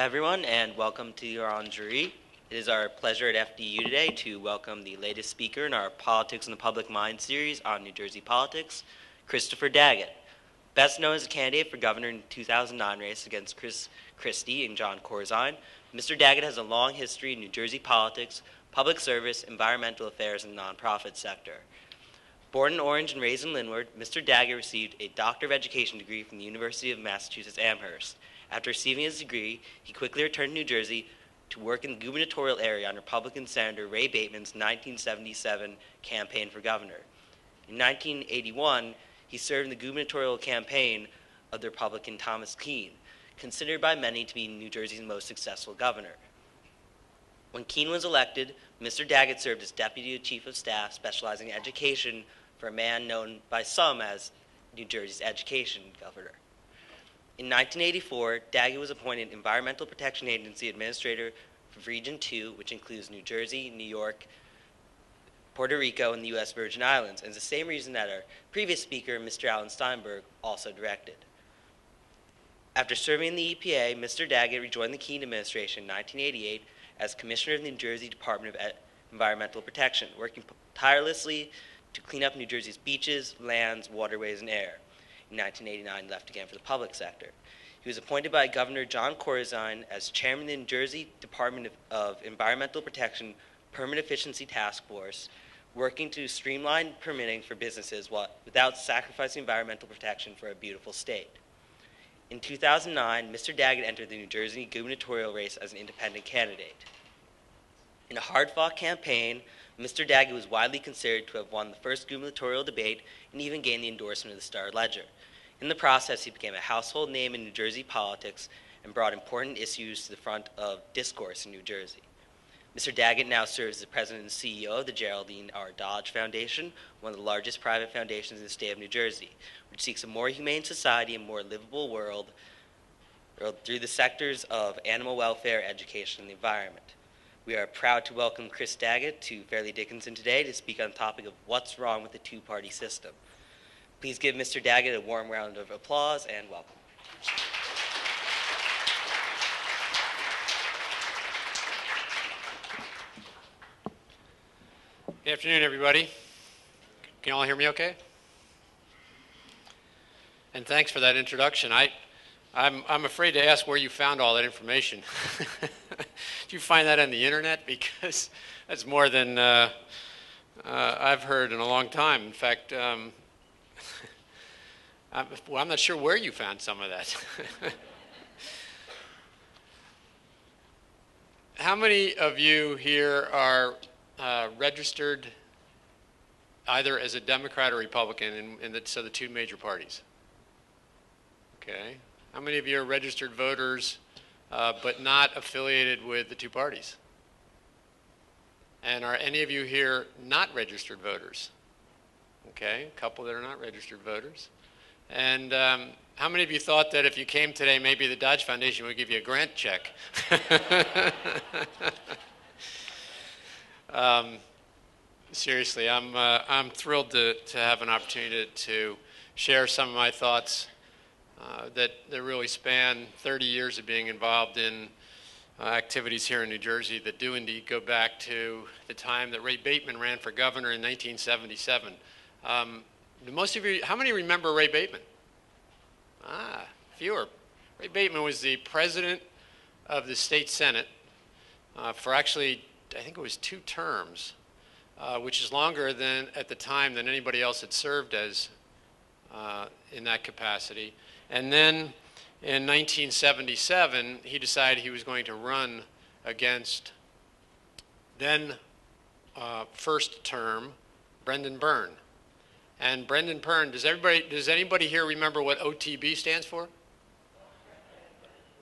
everyone, and welcome to your Orangerie. It is our pleasure at FDU today to welcome the latest speaker in our Politics in the Public Mind series on New Jersey politics, Christopher Daggett. Best known as a candidate for governor in the 2009 race against Chris Christie and John Corzine, Mr. Daggett has a long history in New Jersey politics, public service, environmental affairs, and nonprofit sector. Born in Orange and raised in Linwood, Mr. Daggett received a Doctor of Education degree from the University of Massachusetts Amherst. After receiving his degree, he quickly returned to New Jersey to work in the gubernatorial area on Republican Senator Ray Bateman's 1977 campaign for governor. In 1981, he served in the gubernatorial campaign of the Republican Thomas Keene, considered by many to be New Jersey's most successful governor. When Keene was elected, Mr. Daggett served as Deputy Chief of Staff, specializing in education for a man known by some as New Jersey's education governor. In 1984, Daggett was appointed Environmental Protection Agency Administrator for Region 2, which includes New Jersey, New York, Puerto Rico, and the U.S. Virgin Islands, and it's the same region that our previous speaker, Mr. Alan Steinberg, also directed. After serving in the EPA, Mr. Daggett rejoined the Keene administration in 1988 as Commissioner of the New Jersey Department of Environmental Protection, working tirelessly to clean up New Jersey's beaches, lands, waterways, and air. In 1989, he left again for the public sector. He was appointed by Governor John Corzine as chairman of the New Jersey Department of Environmental Protection Permit Efficiency Task Force, working to streamline permitting for businesses without sacrificing environmental protection for a beautiful state. In 2009, Mr. Daggett entered the New Jersey gubernatorial race as an independent candidate. In a hard-fought campaign, Mr. Daggett was widely considered to have won the first gubernatorial debate and even gained the endorsement of the Star-Ledger. In the process, he became a household name in New Jersey politics and brought important issues to the front of discourse in New Jersey. Mr. Daggett now serves as the president and CEO of the Geraldine R. Dodge Foundation, one of the largest private foundations in the state of New Jersey, which seeks a more humane society and more livable world through the sectors of animal welfare, education, and the environment. We are proud to welcome Chris Daggett to Fairleigh Dickinson today to speak on the topic of what's wrong with the two-party system. Please give Mr. Daggett a warm round of applause and welcome. Good afternoon, everybody. Can you all hear me okay? And thanks for that introduction. I'm afraid to ask where you found all that information. Did you find that on the internet? Because that's more than I've heard in a long time. In fact, I'm not sure where you found some of that. How many of you here are registered either as a Democrat or Republican in the two major parties? Okay. How many of you are registered voters but not affiliated with the two parties? And are any of you here not registered voters? Okay, a couple that are not registered voters. And how many of you thought that if you came today, maybe the Dodge Foundation would give you a grant check? Seriously, I'm thrilled to have an opportunity to share some of my thoughts that really span 30 years of being involved in activities here in New Jersey that do indeed go back to the time that Ray Bateman ran for governor in 1977. Most of you, how many remember Ray Bateman? Fewer. Ray Bateman was the president of the state senate for actually, I think it was 2 terms, which is longer than at the time than anybody else had served as in that capacity. And then in 1977, he decided he was going to run against then first term Brendan Byrne. And Brendan Byrne, does anybody here remember what OTB stands for?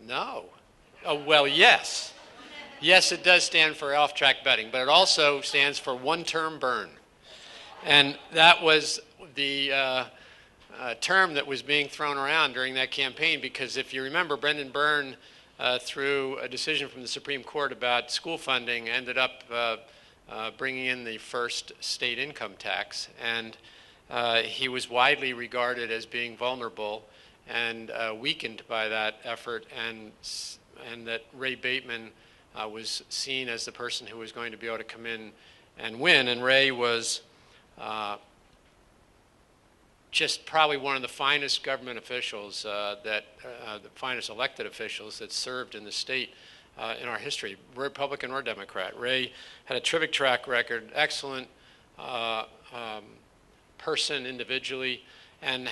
No. Oh, well, yes. Yes, it does stand for off-track betting, but it also stands for one-term burn. And that was the term that was being thrown around during that campaign, because if you remember, Brendan Byrne, through a decision from the Supreme Court about school funding, ended up bringing in the first state income tax, and he was widely regarded as being vulnerable and weakened by that effort, and and that Ray Bateman was seen as the person who was going to be able to come in and win. And Ray was just probably one of the finest government officials, the finest elected officials that served in the state in our history, Republican or Democrat. Ray had a terrific track record, excellent person individually, and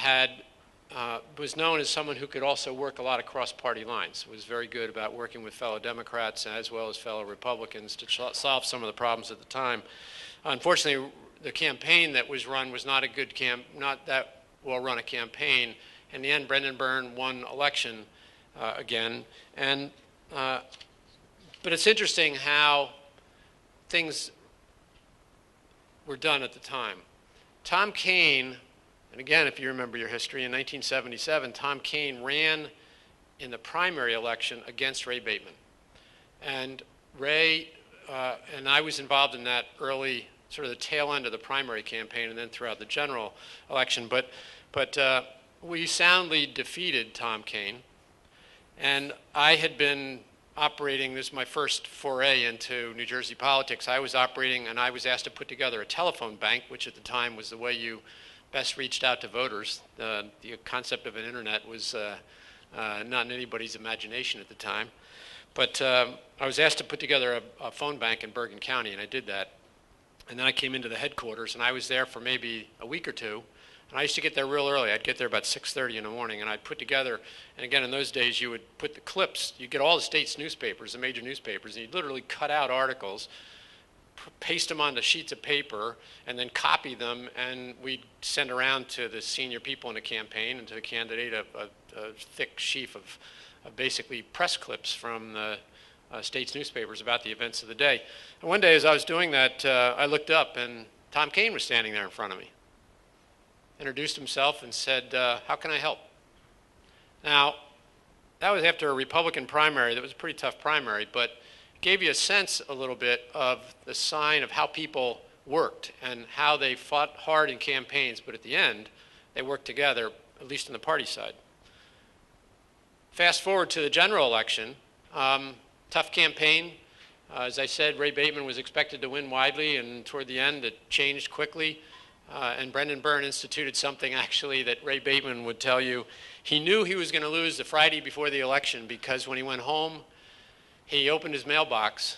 was known as someone who could also work a lot of cross-party lines. Was very good about working with fellow Democrats as well as fellow Republicans to solve some of the problems at the time. Unfortunately, the campaign that was run was not not that well-run a campaign. In the end, Brendan Byrne won election again, but it's interesting how things were done at the time. Tom Kean, and again, if you remember your history, in 1977, Tom Kean ran in the primary election against Ray Bateman. And Ray, and I was involved in that early, sort of the tail end of the primary campaign and then throughout the general election. But we soundly defeated Tom Kean. And I had been operating, this is my first foray into New Jersey politics. I was operating, and I was asked to put together a telephone bank, which at the time was the way you best reached out to voters. The concept of an internet was not in anybody's imagination at the time. But I was asked to put together a phone bank in Bergen County, and I did that. And then I came into the headquarters, and I was there for maybe a week or two. And I used to get there real early. I'd get there about 6:30 in the morning, and I'd put together, and again, in those days, you would put the clips. You'd get all the state's newspapers, the major newspapers, and you'd literally cut out articles, paste them onto sheets of paper, and then copy them, and we'd send around to the senior people in the campaign and to the candidate a thick sheaf of basically press clips from the state's newspapers about the events of the day. And one day as I was doing that, I looked up, and Tom Kean was standing there in front of me. Introduced himself and said, how can I help? Now, that was after a Republican primary. That was a pretty tough primary, but gave you a sense a little bit of the sign of how people worked and how they fought hard in campaigns, but at the end, they worked together, at least on the party side. Fast forward to the general election, tough campaign. As I said, Ray Bateman was expected to win widely, and toward the end, it changed quickly. And Brendan Byrne instituted something actually that Ray Bateman would tell you. He knew he was going to lose the Friday before the election because when he went home, he opened his mailbox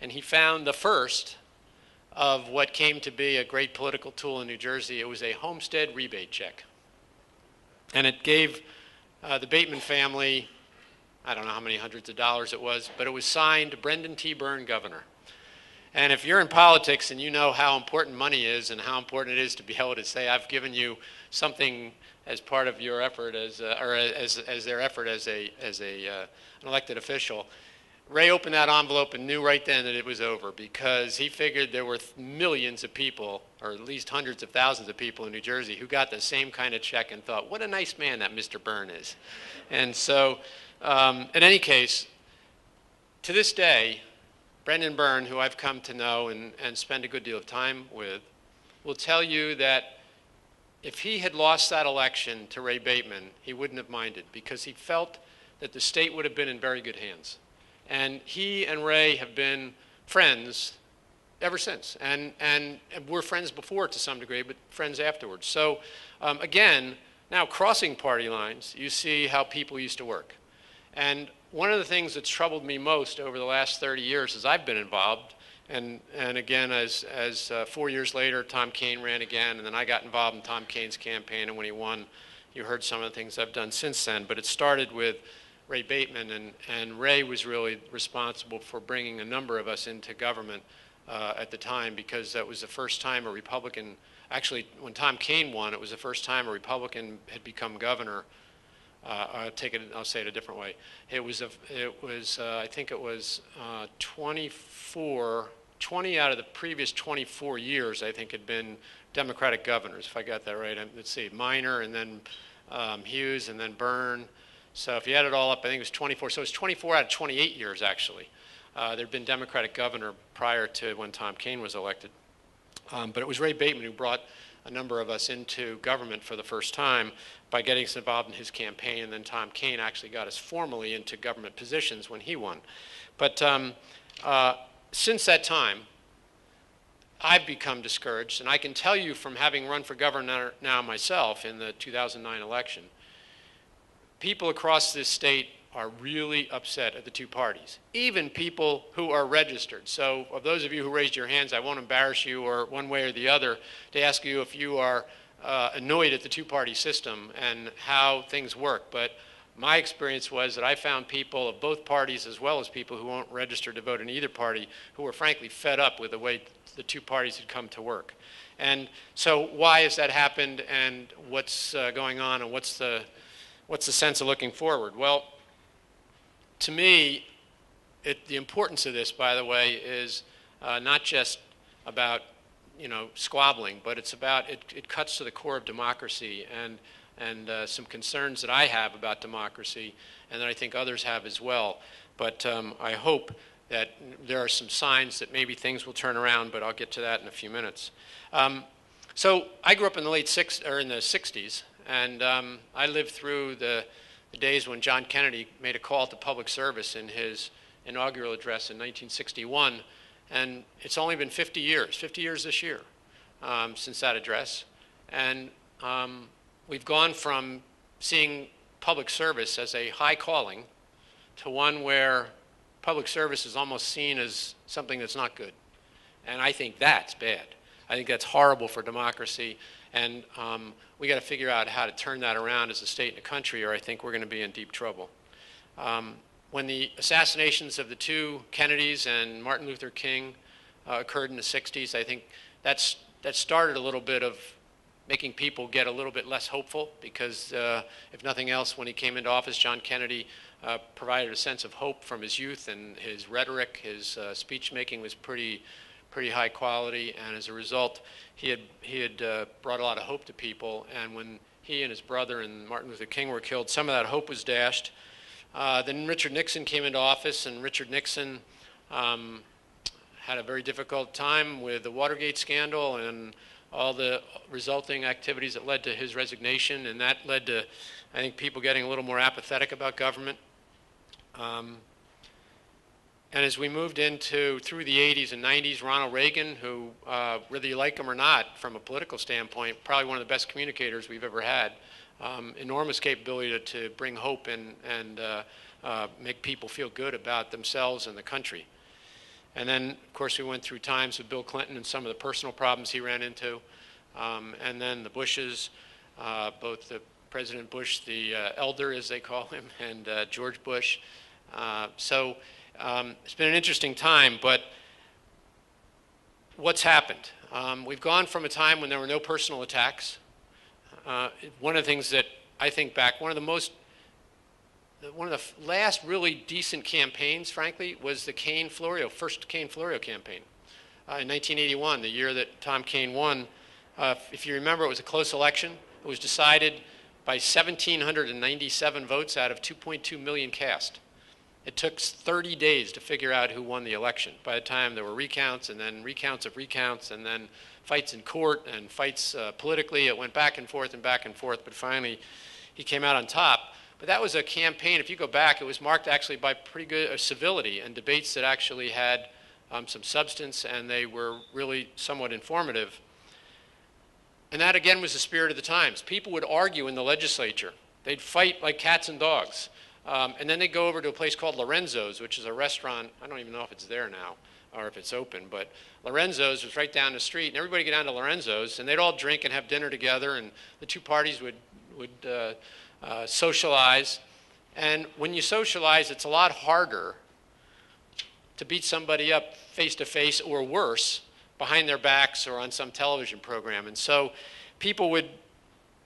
and he found the first of what came to be a great political tool in New Jersey. It was a homestead rebate check. And it gave the Bateman family, I don't know how many hundreds of dollars it was, but it was signed Brendan T. Byrne, Governor. And if you're in politics and you know how important money is and how important it is to be able to say, I've given you something as part of your effort, as their effort as an elected official, Ray opened that envelope and knew right then that it was over because he figured there were millions of people, or at least hundreds of thousands of people in New Jersey who got the same kind of check and thought, what a nice man that Mr. Byrne is. And so, in any case, to this day, Brendan Byrne, who I've come to know and spend a good deal of time with, will tell you that if he had lost that election to Ray Bateman, he wouldn't have minded because he felt that the state would have been in very good hands. And he and Ray have been friends ever since. And we're friends before to some degree, but friends afterwards. So again, now crossing party lines, you see how people used to work. And one of the things that's troubled me most over the last 30 years as I've been involved, and again, as 4 years later, Tom Kean ran again, and then I got involved in Tom Kean's campaign, and when he won, you heard some of the things I've done since then. But it started with Ray Bateman, and Ray was really responsible for bringing a number of us into government at the time because that was the first time a Republican, actually when Tom Kean won, it was the first time a Republican had become governor. I'll say it a different way. I think it was 20 out of the previous 24 years, I think, had been Democratic governors, if I got that right. Let's see, Minor, and then Hughes, and then Byrne. So if you add it all up, I think it was 24. So it was 24 out of 28 years, actually. There had been Democratic governor prior to when Tom Kean was elected. But it was Ray Bateman who brought a number of us into government for the first time by getting us involved in his campaign, and then Tom Kean actually got us formally into government positions when he won. But since that time, I've become discouraged, and I can tell you from having run for governor now myself in the 2009 election, people across this state are really upset at the two parties, even people who are registered. So of those of you who raised your hands, I won't embarrass you or one way or the other to ask you if you are annoyed at the two-party system and how things work. But my experience was that I found people of both parties, as well as people who won't register to vote in either party, who were frankly fed up with the way the two parties had come to work. And so why has that happened, and what's going on, and what's the sense of looking forward? Well, to me, the importance of this, by the way, is not just about squabbling, but it's about it cuts to the core of democracy and some concerns that I have about democracy, and that I think others have as well. But I hope that there are some signs that maybe things will turn around, but I'll get to that in a few minutes. So I grew up in the in the 60s, and I lived through the days when John Kennedy made a call to public service in his inaugural address in 1961, and it's only been 50 years this year since that address. And we've gone from seeing public service as a high calling to one where public service is almost seen as something that's not good. And I think that's bad. I think that's horrible for democracy. And we got to figure out how to turn that around as a state and a country, or I think we're going to be in deep trouble. When the assassinations of the two Kennedys and Martin Luther King occurred in the 60s, I think that started a little bit of making people get a little bit less hopeful, because if nothing else, when he came into office, John Kennedy provided a sense of hope from his youth, and his rhetoric, his speech making was pretty high quality, and as a result, he had brought a lot of hope to people. And when he and his brother and Martin Luther King were killed, some of that hope was dashed. Then Richard Nixon came into office, and Richard Nixon had a very difficult time with the Watergate scandal and all the resulting activities that led to his resignation, and that led to, I think, people getting a little more apathetic about government. And as we moved through the 80s and 90s, Ronald Reagan, who, whether you like him or not, from a political standpoint, probably one of the best communicators we've ever had, enormous capability to bring hope and make people feel good about themselves and the country. And then, of course, we went through times with Bill Clinton and some of the personal problems he ran into. And then the Bushes, both the President Bush, the elder, as they call him, and George Bush. So it's been an interesting time, but what's happened? We've gone from a time when there were no personal attacks. One of the things that I think back, one of the last really decent campaigns, frankly, was the first Cain-Florio campaign in 1981, the year that Tom Kean won. If you remember, it was a close election. It was decided by 1,797 votes out of 2.2 million cast. It took 30 days to figure out who won the election. By the time there were recounts, and then recounts of recounts, and then fights in court and fights politically, it went back and forth, but finally he came out on top. But that was a campaign, if you go back, it was marked actually by pretty good civility and debates that actually had some substance, and they were really somewhat informative. And that, again, was the spirit of the times. People would argue in the legislature. They'd fight like cats and dogs. And then they'd go over to a place called Lorenzo's, which is a restaurant. I don't even know if it's there now or if it's open, but Lorenzo's was right down the street, and everybody would go down to Lorenzo's, and they'd all drink and have dinner together, and the two parties would socialize. And when you socialize, it's a lot harder to beat somebody up face-to-face, or worse, behind their backs or on some television program. And so people would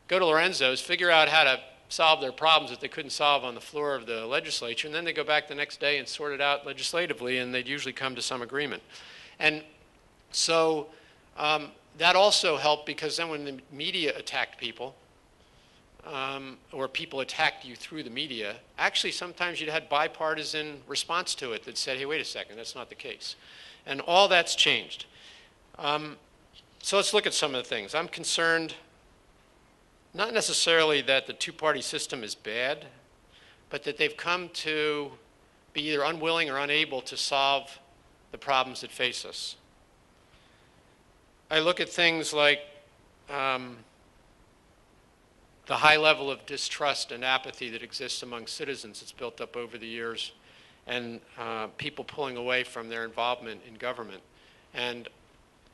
go to Lorenzo's, figure out how to solve their problems that they couldn't solve on the floor of the legislature, and then they go back the next day and sort it out legislatively, and they'd usually come to some agreement. And so that also helped, because then when the media attacked people, or people attacked you through the media, actually sometimes you'd had bipartisan response to it that said, hey, wait a second, that's not the case. And all that's changed. So let's look at some of the things. I'm concerned not necessarily that the two-party system is bad, but that they've come to be either unwilling or unable to solve the problems that face us. I look at things like the high level of distrust and apathy that exists among citizens that's built up over the years, and people pulling away from their involvement in government. And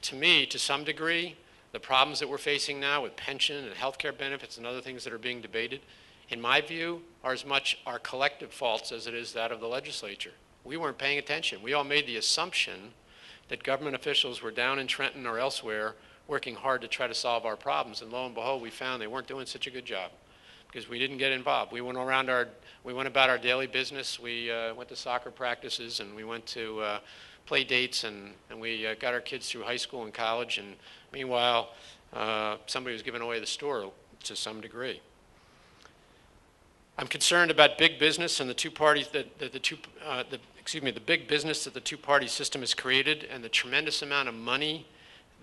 to me, to some degree, the problems that we're facing now with pension and health care benefits and other things that are being debated, in my view, are as much our collective faults as it is that of the legislature. We weren't paying attention. We all made the assumption that government officials were down in Trenton or elsewhere working hard to try to solve our problems, and lo and behold, we found they weren't doing such a good job because we didn't get involved. We went about our daily business. We went to soccer practices, and we went to play dates, and we got our kids through high school and college, and meanwhile, somebody was giving away the store to some degree. I'm concerned about big business and the two parties the big business that the two-party system has created, and the tremendous amount of money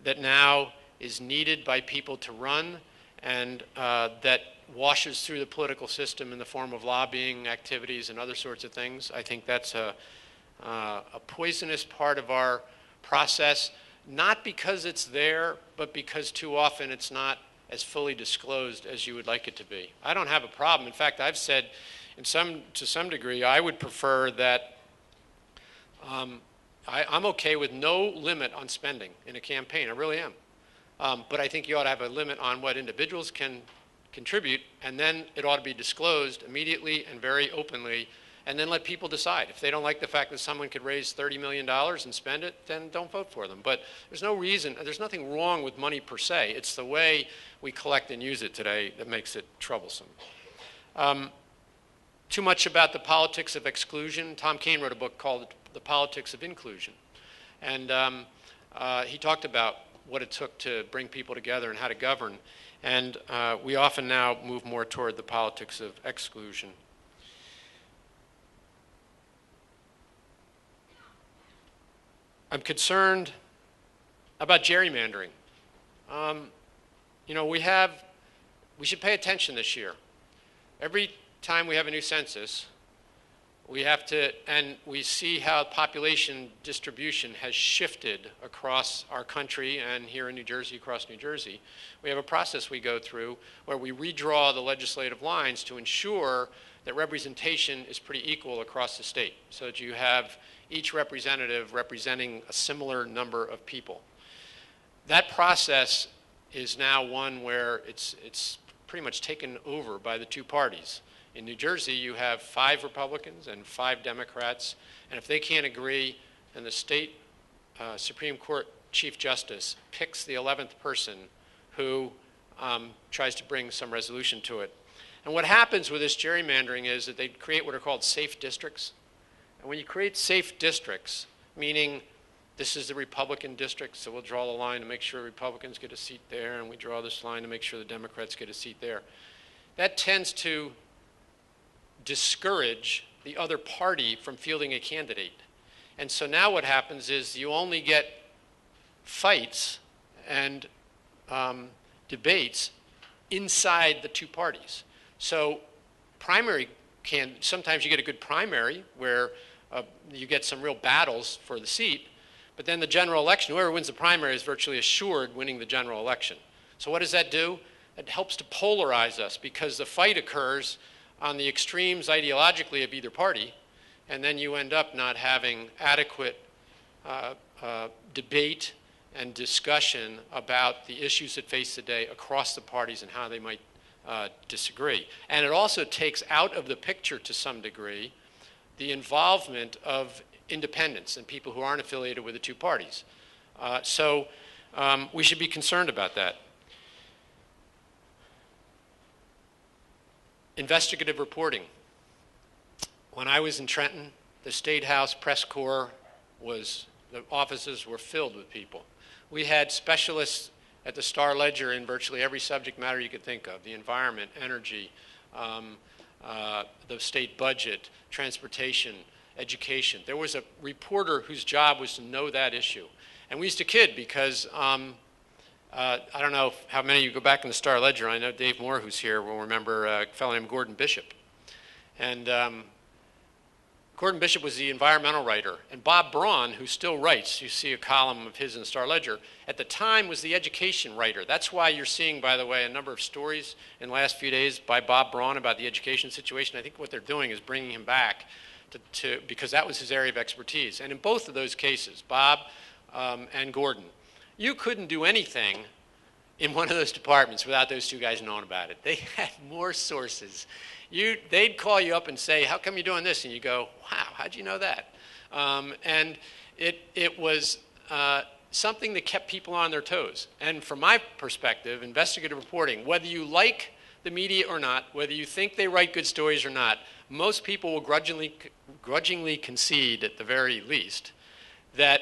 that now is needed by people to run, and that washes through the political system in the form of lobbying activities and other sorts of things. I think that's a poisonous part of our process, not because it's there, but because too often it's not as fully disclosed as you would like it to be. I don't have a problem. In fact, I've said to some degree, I would prefer that I'm okay with no limit on spending in a campaign. I really am. But I think you ought to have a limit on what individuals can contribute, and then it ought to be disclosed immediately and very openly, and then let people decide. If they don't like the fact that someone could raise $30 million and spend it, then don't vote for them. But there's no reason, there's nothing wrong with money per se. It's the way we collect and use it today that makes it troublesome. Too much about the politics of exclusion. Tom Kean wrote a book called The Politics of Inclusion. And he talked about what it took to bring people together and how to govern. And we often now move more toward the politics of exclusion. I'm concerned about gerrymandering. We should pay attention this year. Every time we have a new census, we have to, and we see how population distribution has shifted across our country and here in New Jersey, across New Jersey. We have a process we go through where we redraw the legislative lines to ensure that representation is pretty equal across the state, so that you have each representative representing a similar number of people. That process is now one where it's pretty much taken over by the two parties. In New Jersey, you have 5 Republicans and 5 Democrats, and if they can't agree, then the state Supreme Court Chief Justice picks the 11th person who tries to bring some resolution to it. And what happens with this gerrymandering is that they create what are called safe districts. And when you create safe districts, meaning this is the Republican district, so we'll draw the line to make sure Republicans get a seat there, and we draw this line to make sure the Democrats get a seat there, that tends to discourage the other party from fielding a candidate. And so now what happens is you only get fights and debates inside the two parties. So sometimes you get a good primary where you get some real battles for the seat, but then the general election, whoever wins the primary is virtually assured winning the general election. So what does that do? It helps to polarize us because the fight occurs on the extremes ideologically of either party, and then you end up not having adequate debate and discussion about the issues that face the day across the parties and how they might disagree. And it also takes out of the picture to some degree the involvement of independents and people who aren't affiliated with the two parties. So we should be concerned about that. Investigative reporting. When I was in Trenton, the State House press corps the offices were filled with people. We had specialists at the Star Ledger in virtually every subject matter you could think of: the environment, energy, the state budget, transportation, education. There was a reporter whose job was to know that issue. And we used to kid because I don't know how many of you go back in the Star Ledger. I know Dave Moore, who's here, will remember a fellow named Gordon Bishop. And Gordon Bishop was the environmental writer. And Bob Braun, who still writes, you see a column of his in the Star Ledger, at the time was the education writer. That's why you're seeing, by the way, a number of stories in the last few days by Bob Braun about the education situation. I think what they're doing is bringing him back because that was his area of expertise. And in both of those cases, Bob and Gordon, you couldn't do anything in one of those departments without those two guys knowing about it. They had more sources. They'd call you up and say, how come you're doing this? And you go, wow, how'd you know that? And it was something that kept people on their toes. And from my perspective, investigative reporting, whether you like the media or not, whether you think they write good stories or not, most people will grudgingly concede, at the very least, that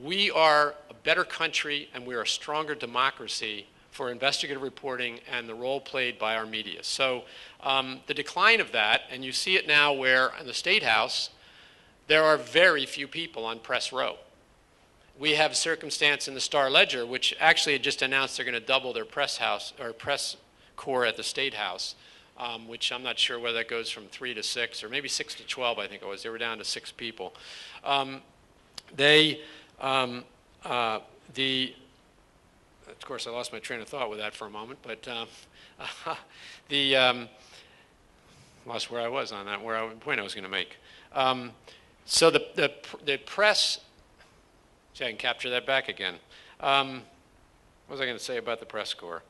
we are a better country and we are a stronger democracy for investigative reporting and the role played by our media. So the decline of that, and you see it now where in the State House, there are very few people on press row. We have a circumstance in the Star Ledger, which actually had just announced they're going to double their press corps at the State House, which I'm not sure whether that goes from 3 to 6 or maybe 6 to 12, I think it was. They were down to 6 people. Of course, I lost my train of thought with that for a moment, but lost where I was on that, point I was going to make. So the press, see, I can capture that back again. What was I going to say about the press corps?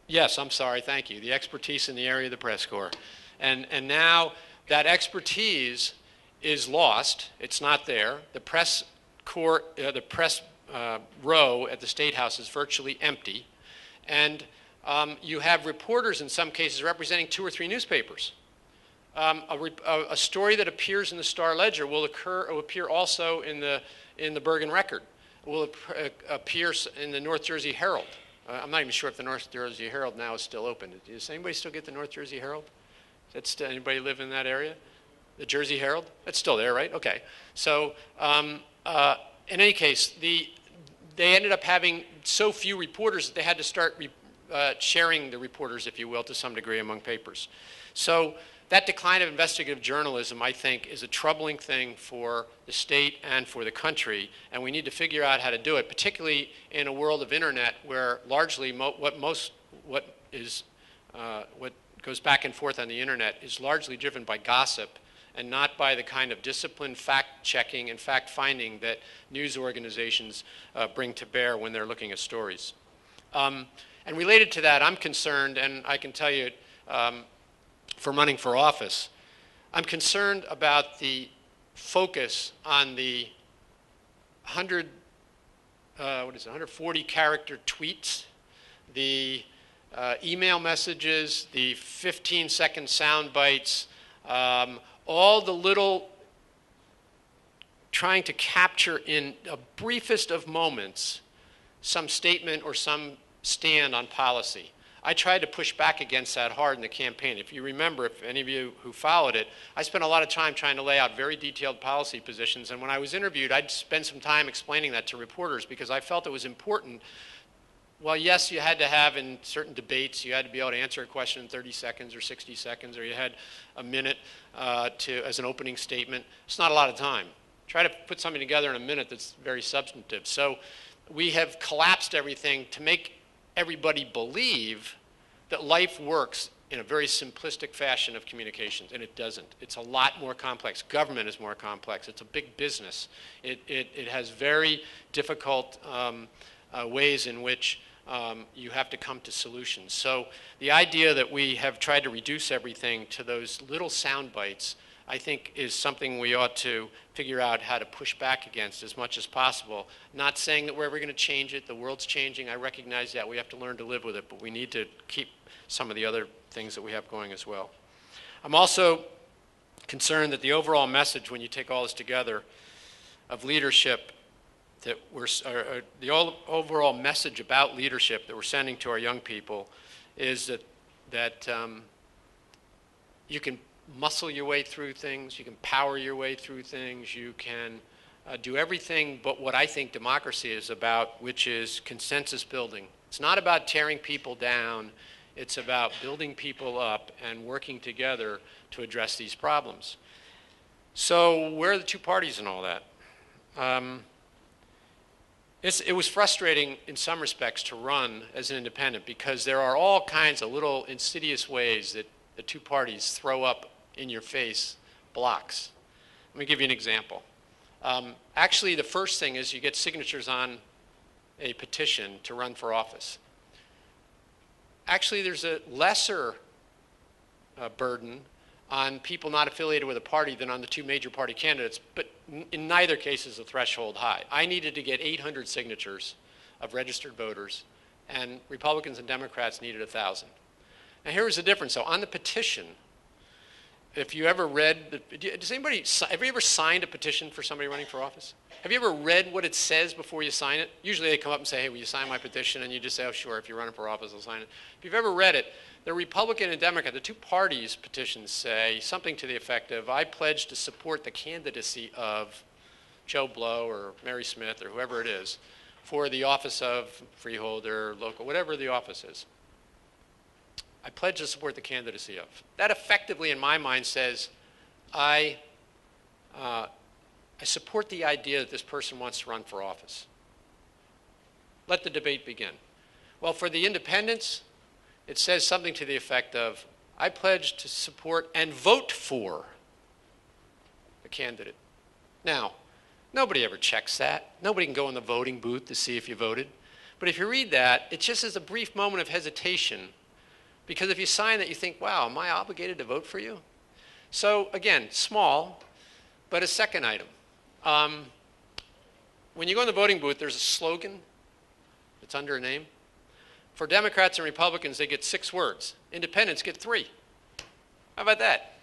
Yes, I'm sorry, thank you. The expertise in the area of the press corps. And now that expertise is lost. It's not there. The press corps, the press row at the State House is virtually empty. And you have reporters in some cases representing 2 or 3 newspapers. A story that appears in the Star Ledger will appear also in the Bergen Record, will appear in the North Jersey Herald. I'm not even sure if the North Jersey Herald now is still open. Does anybody still get the North Jersey Herald? Anybody live in that area? The Jersey Herald? That's still there, right? Okay. So in any case, they ended up having so few reporters that they had to start sharing the reporters, if you will, to some degree among papers. So that decline of investigative journalism, I think, is a troubling thing for the state and for the country, and we need to figure out how to do it, particularly in a world of internet where largely what goes back and forth on the internet is largely driven by gossip and not by the kind of disciplined fact-checking and fact-finding that news organizations bring to bear when they're looking at stories. And related to that, I'm concerned, and I can tell you from running for office, I'm concerned about the focus on the 140 character tweets, the email messages, the 15-second sound bites, all the little trying to capture in a briefest of moments some statement or some stand on policy. I tried to push back against that hard in the campaign. If you remember, if any of you who followed it, I spent a lot of time trying to lay out very detailed policy positions, and when I was interviewed, I'd spend some time explaining that to reporters because I felt it was important. Well, yes, you had to have in certain debates, you had to be able to answer a question in 30 seconds or 60 seconds, or you had a minute as an opening statement. It's not a lot of time. Try to put something together in a minute that's very substantive. So we have collapsed everything to make everybody believe that life works in a very simplistic fashion of communications, and it doesn't. It's a lot more complex. Government is more complex. It's a big business. It has very difficult ways in which you have to come to solutions. So the idea that we have tried to reduce everything to those little sound bites, I think, is something we ought to figure out how to push back against as much as possible. Not saying that we're ever going to change it. The world's changing. I recognize that. We have to learn to live with it, but we need to keep some of the other things that we have going as well. I'm also concerned that the overall message, when you take all this together, of leadership, that the overall message about leadership that we're sending to our young people is that you can muscle your way through things, you can power your way through things, you can do everything but what I think democracy is about, which is consensus building. It's not about tearing people down. It's about building people up and working together to address these problems. So where are the two parties in all that? It was frustrating in some respects to run as an independent because there are all kinds of little insidious ways that the two parties throw up in your face blocks. Let me give you an example. Actually, the first thing is you get signatures on a petition to run for office. Actually, there's a lesser burden on people not affiliated with a party than on the two major party candidates, but in neither case is the threshold high. I needed to get 800 signatures of registered voters, and Republicans and Democrats needed 1,000. Now here was the difference. So on the petition, if you ever read, have you ever signed a petition for somebody running for office? Have you ever read what it says before you sign it? Usually they come up and say, hey, will you sign my petition? And you just say, oh, sure, if you're running for office, I'll sign it. If you've ever read it, the Republican and Democrat, the two parties' petitions say something to the effect of, I pledge to support the candidacy of Joe Blow or Mary Smith or whoever it is for the office of freeholder, local, whatever the office is. I pledge to support the candidacy of. That effectively, in my mind, says, I support the idea that this person wants to run for office. Let the debate begin. Well, for the independents, it says something to the effect of, I pledge to support and vote for the candidate. Now, nobody ever checks that. Nobody can go in the voting booth to see if you voted. But if you read that, it just is a brief moment of hesitation, because if you sign that, you think, wow, am I obligated to vote for you? So again, small, but a second item. When you go in the voting booth, there's a slogan that's under a name. For Democrats and Republicans, they get 6 words. Independents get 3. How about that?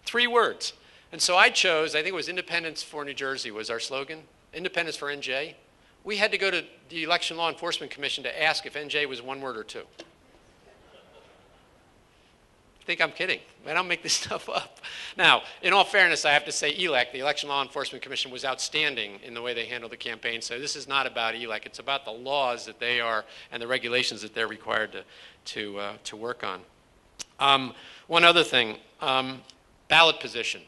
3 words. And so I chose, I think it was Independence for New Jersey was our slogan, Independence for NJ. We had to go to the Election Law Enforcement Commission to ask if NJ was 1 word or 2. I think I'm kidding. I don't make this stuff up. Now, in all fairness, I have to say ELEC, the Election Law Enforcement Commission, was outstanding in the way they handled the campaign. So this is not about ELEC. It's about the laws that they are and the regulations that they're required to work on. One other thing, ballot position.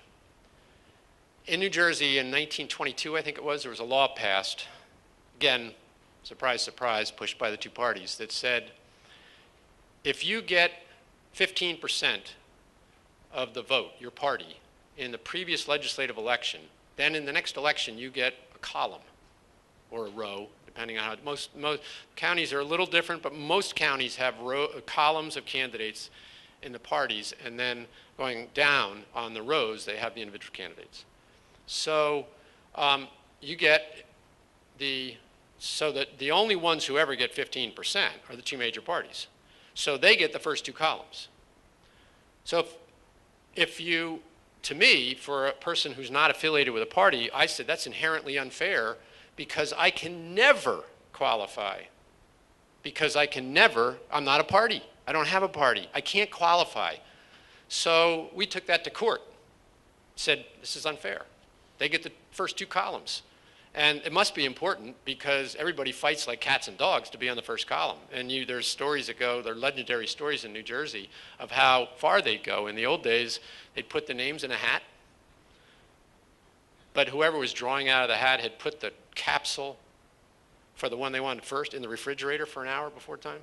In New Jersey in 1922, I think it was, there was a law passed, again, surprise, surprise, pushed by the two parties, that said, if you get 15% of the vote, your party, in the previous legislative election, then in the next election you get a column or a row, depending on how, most counties are a little different, but most counties have columns of candidates in the parties, and then going down on the rows, they have the individual candidates. So you get so that the only ones who ever get 15% are the two major parties. So they get the first 2 columns. So if you, to me, for a person who's not affiliated with a party, I said that's inherently unfair because I can never qualify. Because I'm not a party. I don't have a party. I can't qualify. So we took that to court. Said, this is unfair. They get the first 2 columns. And it must be important because everybody fights like cats and dogs to be on the first column. And there's stories that go, there are legendary stories in New Jersey of how far they'd go. In the old days, they'd put the names in a hat. But whoever was drawing out of the hat had put the capsule for the one they wanted first in the refrigerator for an hour before time.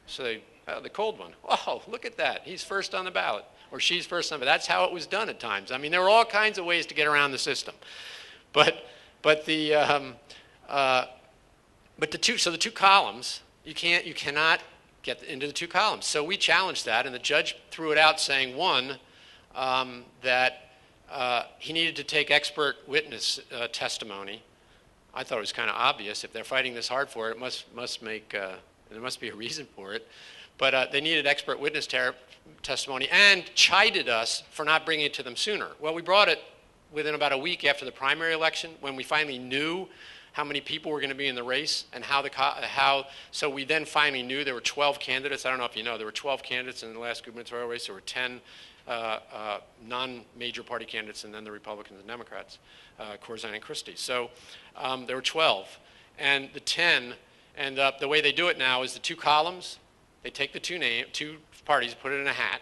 So the cold one, oh, look at that. He's first on the ballot. Or she's first on the ballot. That's how it was done at times. I mean, there were all kinds of ways to get around the system. But the two columns, you cannot get into the 2 columns. So we challenged that, and the judge threw it out, saying one, that he needed to take expert witness testimony. I thought it was kind of obvious. If they're fighting this hard for it, there must be a reason for it. But they needed expert witness testimony and chided us for not bringing it to them sooner. Well, we brought it within about a week after the primary election, when we finally knew how many people were going to be in the race and so we then finally knew there were 12 candidates. I don't know if you know, there were 12 candidates in the last gubernatorial race. There were 10 non-major party candidates, and then the Republicans and Democrats, Corzine and Christie. So there were 12. And the 10 end up, the way they do it now is the two columns. They take the two parties, put it in a hat,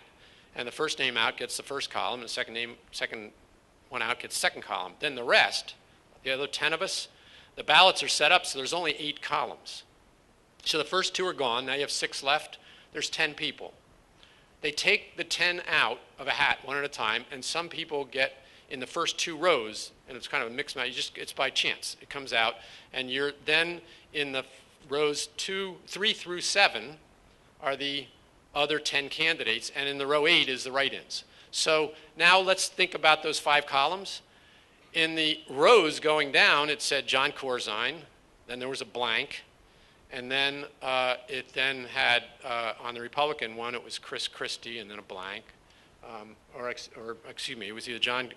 and the first name out gets the first column, and the second one out gets the second column. Then the rest, the other 10 of us, the ballots are set up so there's only 8 columns. So the first 2 are gone. Now you have 6 left. There's 10 people. They take the 10 out of a hat one at a time, and some people get in the first 2 rows, and it's kind of a mixed match. It's by chance. It comes out, and you're then in the rows 3 through 7 are the other 10 candidates, and in the row 8 is the write-ins. So now let's think about those 5 columns. In the rows going down, it said John Corzine, then there was a blank, and then it then had, on the Republican one, it was Chris Christie and then a blank. Or excuse me, it was either John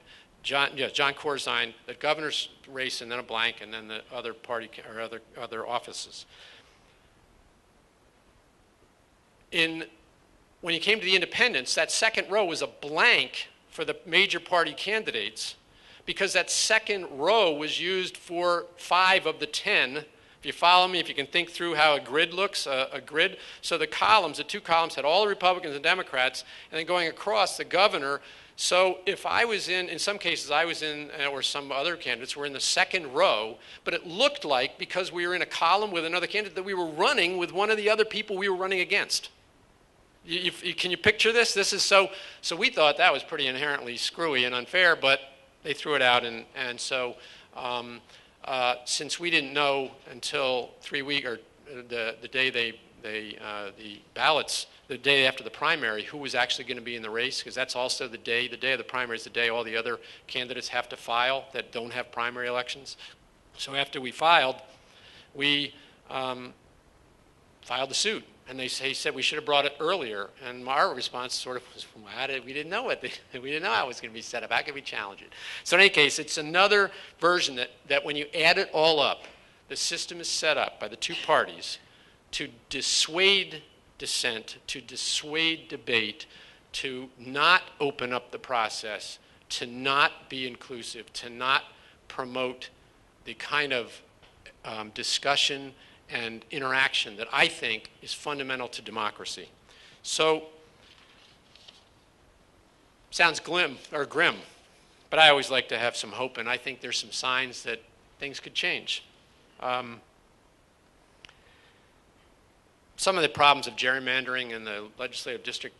Corzine, the governor's race, and then a blank, and then the other party or other offices. When you came to the independents, that second row was a blank for the major party candidates, because that second row was used for 5 of the 10. If you follow me, if you can think through how a grid looks, a grid. So the columns, the 2 columns had all the Republicans and Democrats, and then going across the governor. So if I was in some cases I was in, or some other candidates were in the second row, but it looked like, because we were in a column with another candidate, that we were running with one of the other people we were running against. Can you picture this? This is so we thought that was pretty inherently screwy and unfair, but they threw it out, and so since we didn't know until 3 weeks, or the day the ballots, the day after the primary, who was actually going to be in the race, because that's also the day of the primary is the day all the other candidates have to file that don't have primary elections. So after we filed, we filed the suit. And he said we should have brought it earlier. And our response sort of was, we didn't know it. We didn't know how it was going to be set up. How could we challenge it? So in any case, it's another version that when you add it all up, the system is set up by the 2 parties to dissuade dissent, to dissuade debate, to not open up the process, to not be inclusive, to not promote the kind of discussion and interaction that I think is fundamental to democracy. So, sounds grim, but I always like to have some hope, and I think there's some signs that things could change. Some of the problems of gerrymandering and the legislative district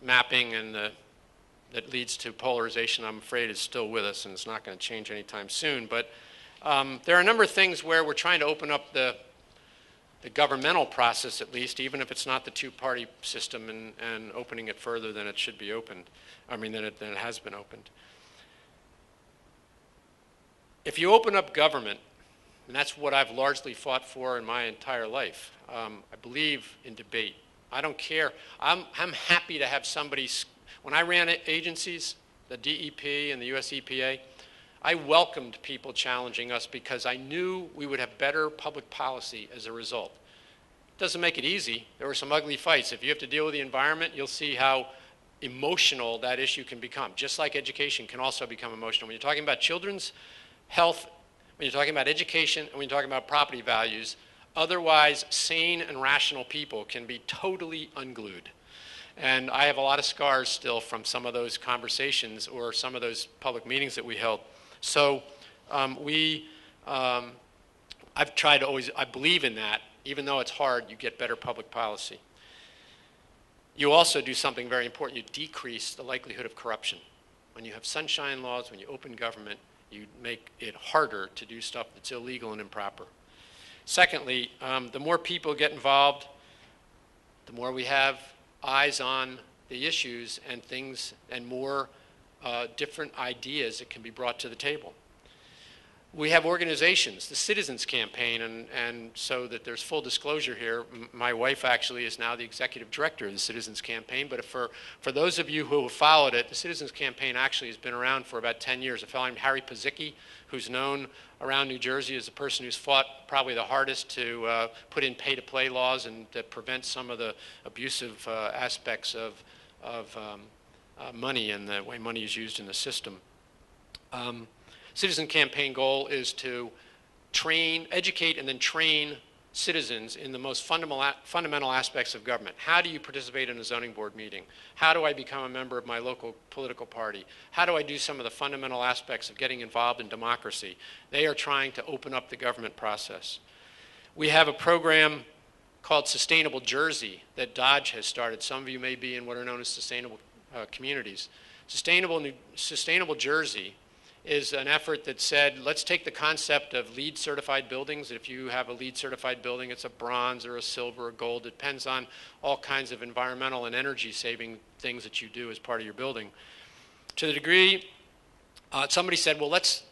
mapping and that leads to polarization, I'm afraid, is still with us, and it's not going to change anytime soon. But there are a number of things where we're trying to open up the governmental process, at least, even if it's not the 2-party system, and opening it further than it should be opened. Than it has been opened. If you open up government, and that's what I've largely fought for in my entire life, I believe in debate. I don't care. I'm happy to have somebody. When I ran agencies, the DEP and the US EPA, I welcomed people challenging us because I knew we would have better public policy as a result. It doesn't make it easy. There were some ugly fights. If you have to deal with the environment, you'll see how emotional that issue can become, just like education can also become emotional. When you're talking about children's health, when you're talking about education, and when you're talking about property values, otherwise sane and rational people can be totally unglued. And I have a lot of scars still from some of those conversations or some of those public meetings that we held. So I've tried to always, I believe in that. Even though it's hard, you get better public policy. You also do something very important. You decrease the likelihood of corruption. When you have sunshine laws, when you open government, you make it harder to do stuff that's illegal and improper. Secondly, the more people get involved, the more we have eyes on the issues and things, and more different ideas that can be brought to the table. We have organizations, the Citizens Campaign, and so that there's full disclosure here, my wife actually is now the executive director of the Citizens Campaign, but for those of you who have followed it, the Citizens Campaign actually has been around for about 10 years. A fellow named Harry Pazicki, who's known around New Jersey as the person who's fought probably the hardest to put in pay-to-play laws and that prevent some of the abusive aspects of money and the way money is used in the system. Citizen campaign goal is to educate and then train citizens in the most fundamental aspects of government. How do you participate in a zoning board meeting? How do I become a member of my local political party? How do I do some of the fundamental aspects of getting involved in democracy? They are trying to open up the government process. We have a program called Sustainable Jersey that Dodge has started. Some of you may be in what are known as sustainable communities. Sustainable Jersey is an effort that said, let's take the concept of LEED certified buildings. If you have a LEED certified building, it's a bronze or a silver or gold. It depends on all kinds of environmental and energy saving things that you do as part of your building. To the degree, somebody said, well, let's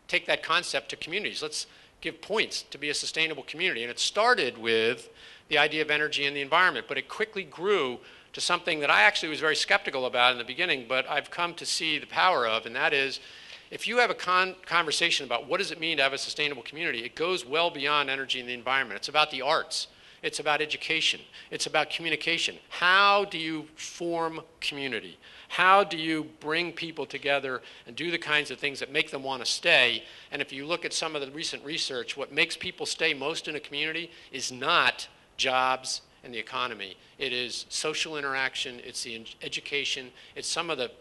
take that concept to communities. Let's give points to be a sustainable community. And it started with the idea of energy and the environment, but it quickly grew to something that I actually was very skeptical about in the beginning, but I've come to see the power of, and that is, if you have a conversation about what does it mean to have a sustainable community, it goes well beyond energy and the environment. It's about the arts. It's about education. It's about communication. How do you form community? How do you bring people together and do the kinds of things that make them want to stay? And if you look at some of the recent research, what makes people stay most in a community is not jobs and the economy. It is social interaction, it's the education, it's some of the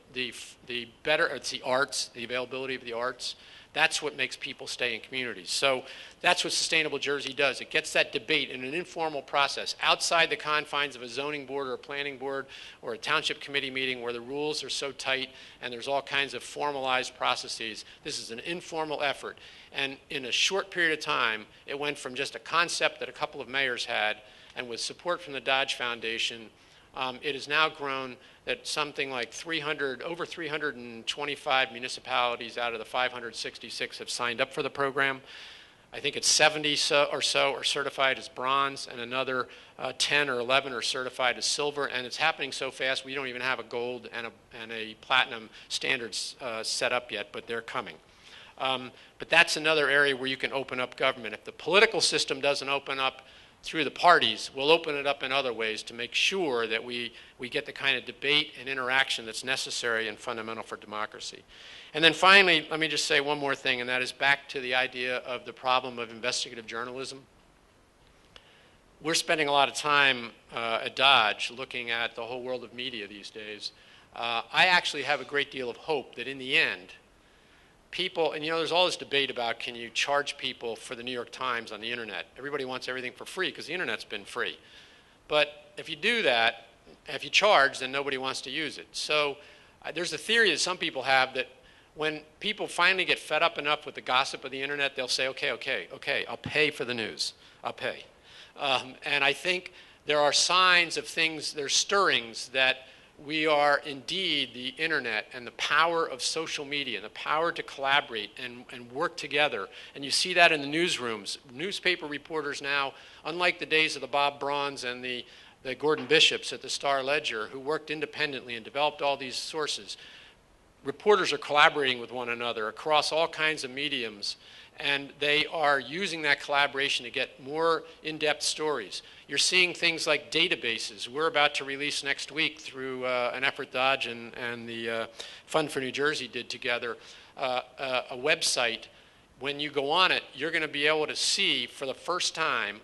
better, it's the arts, the availability of the arts. That's what makes people stay in communities. So that's what Sustainable Jersey does. It gets that debate in an informal process outside the confines of a zoning board or a planning board or a township committee meeting where the rules are so tight and there's all kinds of formalized processes. This is an informal effort. And in a short period of time, it went from just a concept that a couple of mayors had, and with support from the Dodge Foundation, it has now grown that something like over 325 municipalities out of the 566 have signed up for the program. I think it's 70 or so are certified as bronze, and another 10 or 11 are certified as silver. And it's happening so fast, we don't even have a gold and a platinum standards set up yet, but they're coming. But that's another area where you can open up government. If the political system doesn't open up through the parties, we'll open it up in other ways to make sure that we get the kind of debate and interaction that's necessary and fundamental for democracy. And then finally, let me just say one more thing, and that is back to the idea of the problem of investigative journalism. We're spending a lot of time at Dodge looking at the whole world of media these days. I actually have a great deal of hope that in the end, people, and there's all this debate about can you charge people for the New York Times on the internet. Everybody wants everything for free because the internet's been free. But if you do that, if you charge, then nobody wants to use it. So there's a theory that some people have that when people finally get fed up enough with the gossip of the internet, they'll say, okay, I'll pay for the news. I'll pay. And I think there are signs of things, there's stirrings that we are indeed the internet and the power of social media and the power to collaborate and work together. And you see that in the newsrooms. Newspaper reporters now, unlike the days of the Bob Brauns and the Gordon Bishops at the Star-Ledger, who worked independently and developed all these sources, reporters are collaborating with one another across all kinds of mediums, and they are using that collaboration to get more in-depth stories. You're seeing things like databases. We're about to release next week through an effort Dodge and the Fund for New Jersey did together, a website. When you go on it, you're going to be able to see for the first time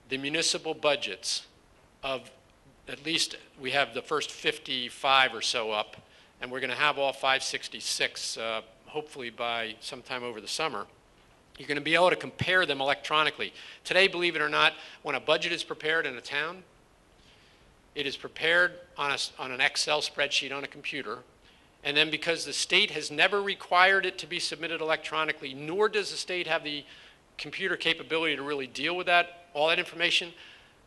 the municipal budgets of, at least we have the first 55 or so up, and we're going to have all 566 hopefully by sometime over the summer. You're going to be able to compare them electronically. Today, believe it or not, when a budget is prepared in a town, it is prepared on an Excel spreadsheet on a computer, and then because the state has never required it to be submitted electronically, nor does the state have the computer capability to really deal with all that information,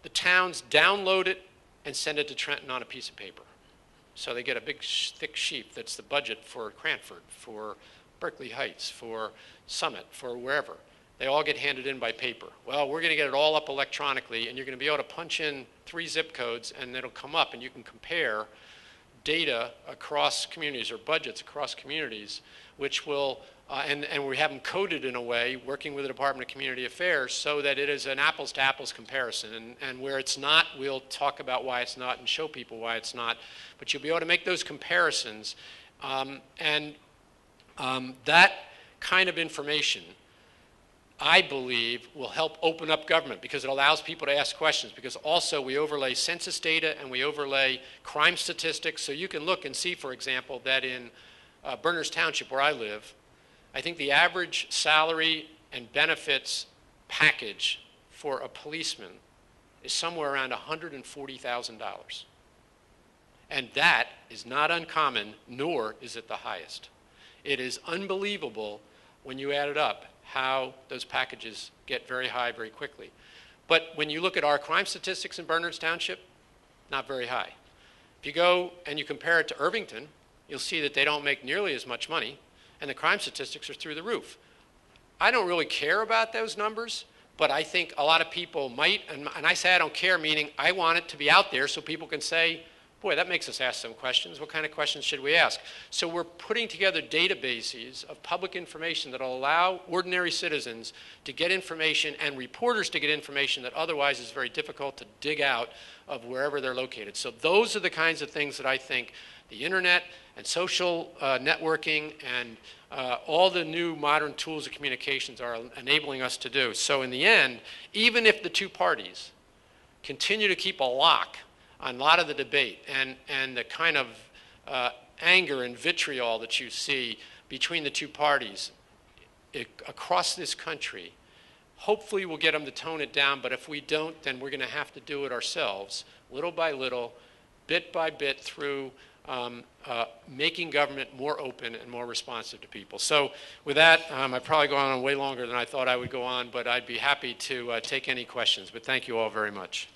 the towns download it and send it to Trenton on a piece of paper. So they get a big, thick sheet that's the budget for Cranford, for Berkeley Heights, for Summit, for wherever. They all get handed in by paper. Well, we're going to get it all up electronically, and you're going to be able to punch in 3 zip codes, and it'll come up, and you can compare data across communities or budgets across communities, which will, and we have them coded in a way, working with the Department of Community Affairs, so that it is an apples-to-apples comparison. And where it's not, we'll talk about why it's not and show people why it's not. But you'll be able to make those comparisons. That kind of information, I believe, will help open up government because it allows people to ask questions, because also we overlay census data and we overlay crime statistics. So you can look and see, for example, that in Berners Township, where I live, I think the average salary and benefits package for a policeman is somewhere around $140,000. And that is not uncommon, nor is it the highest. It is unbelievable when you add it up how those packages get very high very quickly. But when you look at our crime statistics in Berners Township, not very high. If you go and you compare it to Irvington, you'll see that they don't make nearly as much money, and the crime statistics are through the roof. I don't really care about those numbers, but I think a lot of people might, and I say I don't care, meaning I want it to be out there so people can say, boy, that makes us ask some questions. What kind of questions should we ask? So we're putting together databases of public information that will allow ordinary citizens to get information and reporters to get information that otherwise is very difficult to dig out of wherever they're located. So those are the kinds of things that I think the internet and social networking and all the new modern tools of communications are enabling us to do. So in the end, even if the two parties continue to keep a lock on a lot of the debate and the kind of anger and vitriol that you see between the two parties across this country, hopefully we'll get them to tone it down, but if we don't, then we're going to have to do it ourselves, little by little, bit by bit, through making government more open and more responsive to people. So with that, I've probably gone on way longer than I thought I would go on, but I'd be happy to take any questions. But thank you all very much.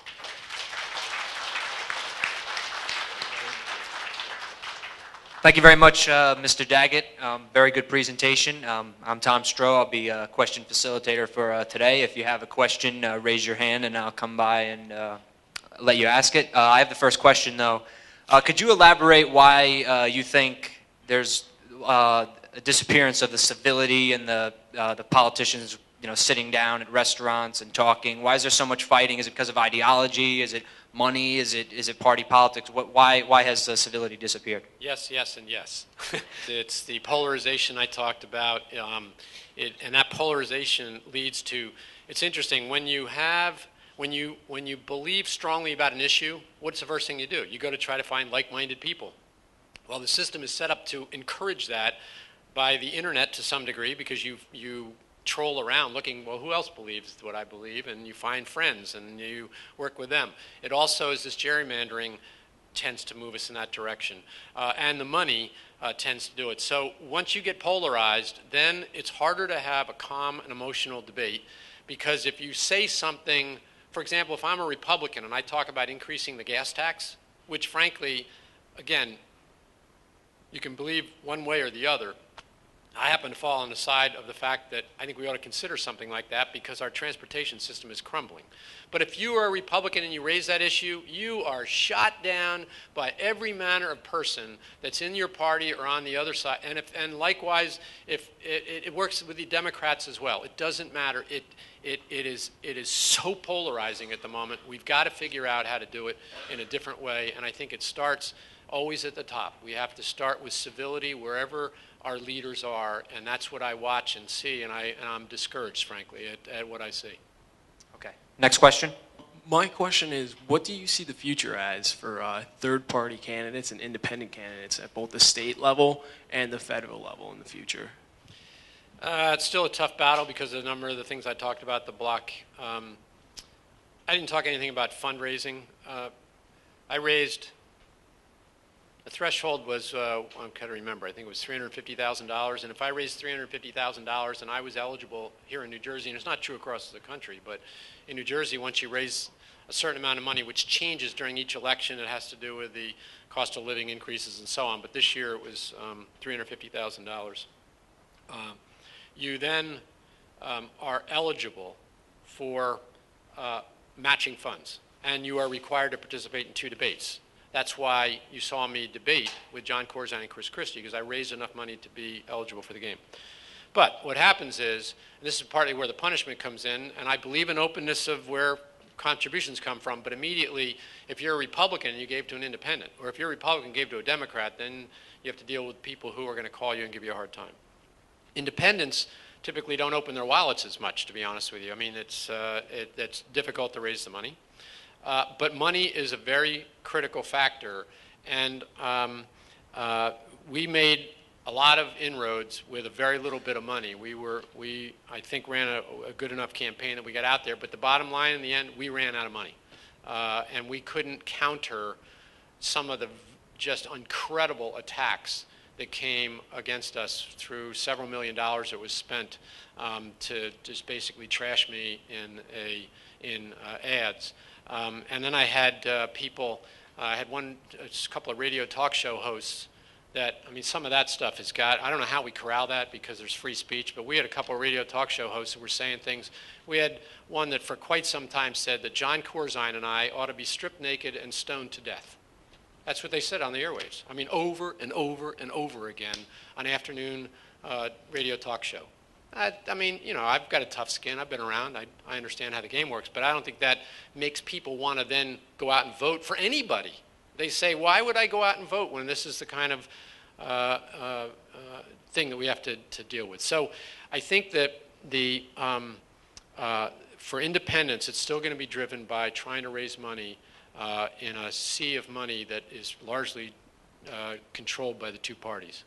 Thank you very much, Mr. Daggett. Very good presentation. I'm Tom Stroh. I'll be a question facilitator for today. If you have a question, raise your hand and I'll come by and let you ask it. I have the first question, though. Could you elaborate why you think there's a disappearance of the civility and the politicians, sitting down at restaurants and talking? Why is there so much fighting? Is it because of ideology? Is it money? Is it party politics? Why has civility disappeared? Yes, yes, and yes. It's the polarization I talked about, and that polarization leads to. It's interesting when you believe strongly about an issue. What's the first thing you do? You go to try to find like-minded people. Well, the system is set up to encourage that by the internet to some degree, because you troll around looking, well, who else believes what I believe, and you find friends and you work with them. It also is this gerrymandering tends to move us in that direction, and the money tends to do it. So once you get polarized, then it's harder to have a calm and emotional debate, because if you say something, for example, if I'm a Republican and I talk about increasing the gas tax, which frankly, again, you can believe one way or the other, I happen to fall on the side of the fact that I think we ought to consider something like that because our transportation system is crumbling. But if you are a Republican and you raise that issue, you are shot down by every manner of person that's in your party or on the other side. And likewise, if it works with the Democrats as well. It doesn't matter. It is so polarizing at the moment. We've got to figure out how to do it in a different way. And I think it starts always at the top. We have to start with civility wherever our leaders are, and that's what I watch and see, and I'm discouraged, frankly, at what I see. Okay. Next question. My question is, what do you see the future as for third-party candidates and independent candidates at both the state level and the federal level in the future? It's still a tough battle because of a number of the things I talked about, the block. I didn't talk anything about fundraising. I raised... The threshold was, I'm trying to remember, I think it was $350,000. And if I raised $350,000 and I was eligible here in New Jersey, and it's not true across the country, but in New Jersey, once you raise a certain amount of money, which changes during each election, it has to do with the cost of living increases and so on. But this year it was $350,000. You then are eligible for matching funds, and you are required to participate in 2 debates. That's why you saw me debate with John Corzine and Chris Christie, because I raised enough money to be eligible for the game. But what happens is, and this is partly where the punishment comes in, and I believe in openness of where contributions come from, but immediately, if you're a Republican and you gave to an independent, or if you're a Republican and gave to a Democrat, then you have to deal with people who are going to call you and give you a hard time. Independents typically don't open their wallets as much, to be honest with you. I mean, it's difficult to raise the money. But money is a very critical factor, and we made a lot of inroads with a very little bit of money. We I think, ran a good enough campaign that we got out there, but the bottom line in the end, we ran out of money. And we couldn't counter some of the just incredible attacks that came against us through several $million that was spent to just basically trash me in ads. And then I had people, I had a couple of radio talk show hosts that, I mean, some of that stuff has got, I don't know how we corral that because there's free speech, but we had a couple of radio talk show hosts that were saying things. We had one that for quite some time said that John Corzine and I ought to be stripped naked and stoned to death. That's what they said on the airwaves. I mean, over and over and over again on afternoon radio talk show. I mean, you know, I've got a tough skin. I've been around. I understand how the game works, but I don't think that makes people want to then go out and vote for anybody. They say, why would I go out and vote when this is the kind of thing that we have to deal with? So I think that for independents, it's still going to be driven by trying to raise money in a sea of money that is largely controlled by the two parties.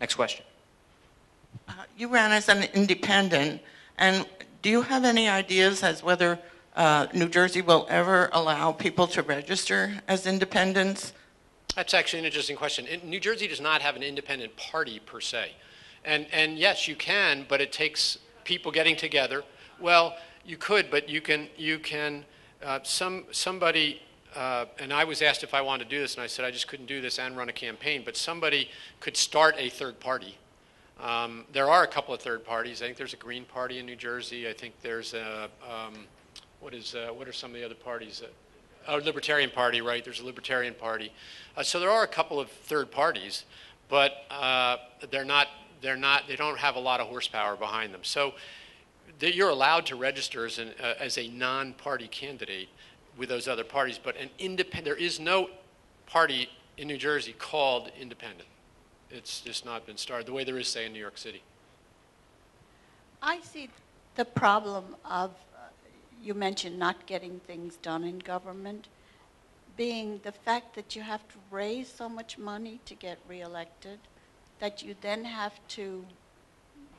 Next question. You ran as an independent, and do you have any ideas as whether New Jersey will ever allow people to register as independents? That's actually an interesting question. New Jersey does not have an independent party per se. And yes, you can, but it takes people getting together. Well, you could, but you can somebody, and I was asked if I wanted to do this, and I said I just couldn't do this and run a campaign, but somebody could start a third party. There are a couple of third parties. I think there's a Green Party in New Jersey. I think there's a, what are some of the other parties? Libertarian Party, right? There's a Libertarian Party. So there are a couple of third parties, but they don't have a lot of horsepower behind them. So you're allowed to register as a non-party candidate with those other parties, but there is no party in New Jersey called independent. It's just not been started the way there is, say, in New York City. I see the problem of, you mentioned not getting things done in government, being the fact that you have to raise so much money to get reelected, that you then have to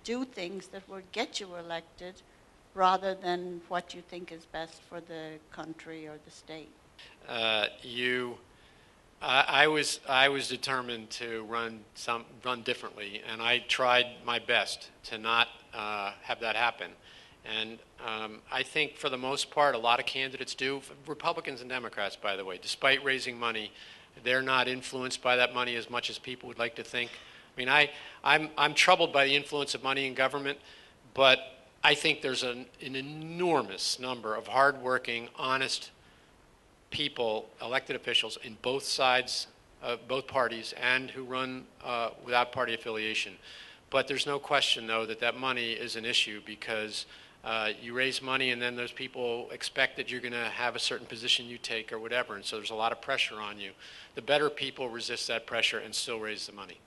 do things that will get you elected rather than what you think is best for the country or the state. I was determined to run differently, and I tried my best to not have that happen. And I think for the most part, a lot of candidates do. Republicans and Democrats, by the way, despite raising money, they're not influenced by that money as much as people would like to think. I mean, I'm troubled by the influence of money in government, but I think there's an enormous number of hardworking, honest people, elected officials in both sides, both parties, and who run without party affiliation. But there's no question, though, that money is an issue because you raise money and then those people expect that you're going to have a certain position you take or whatever, and so there's a lot of pressure on you. The better people resist that pressure and still raise the money.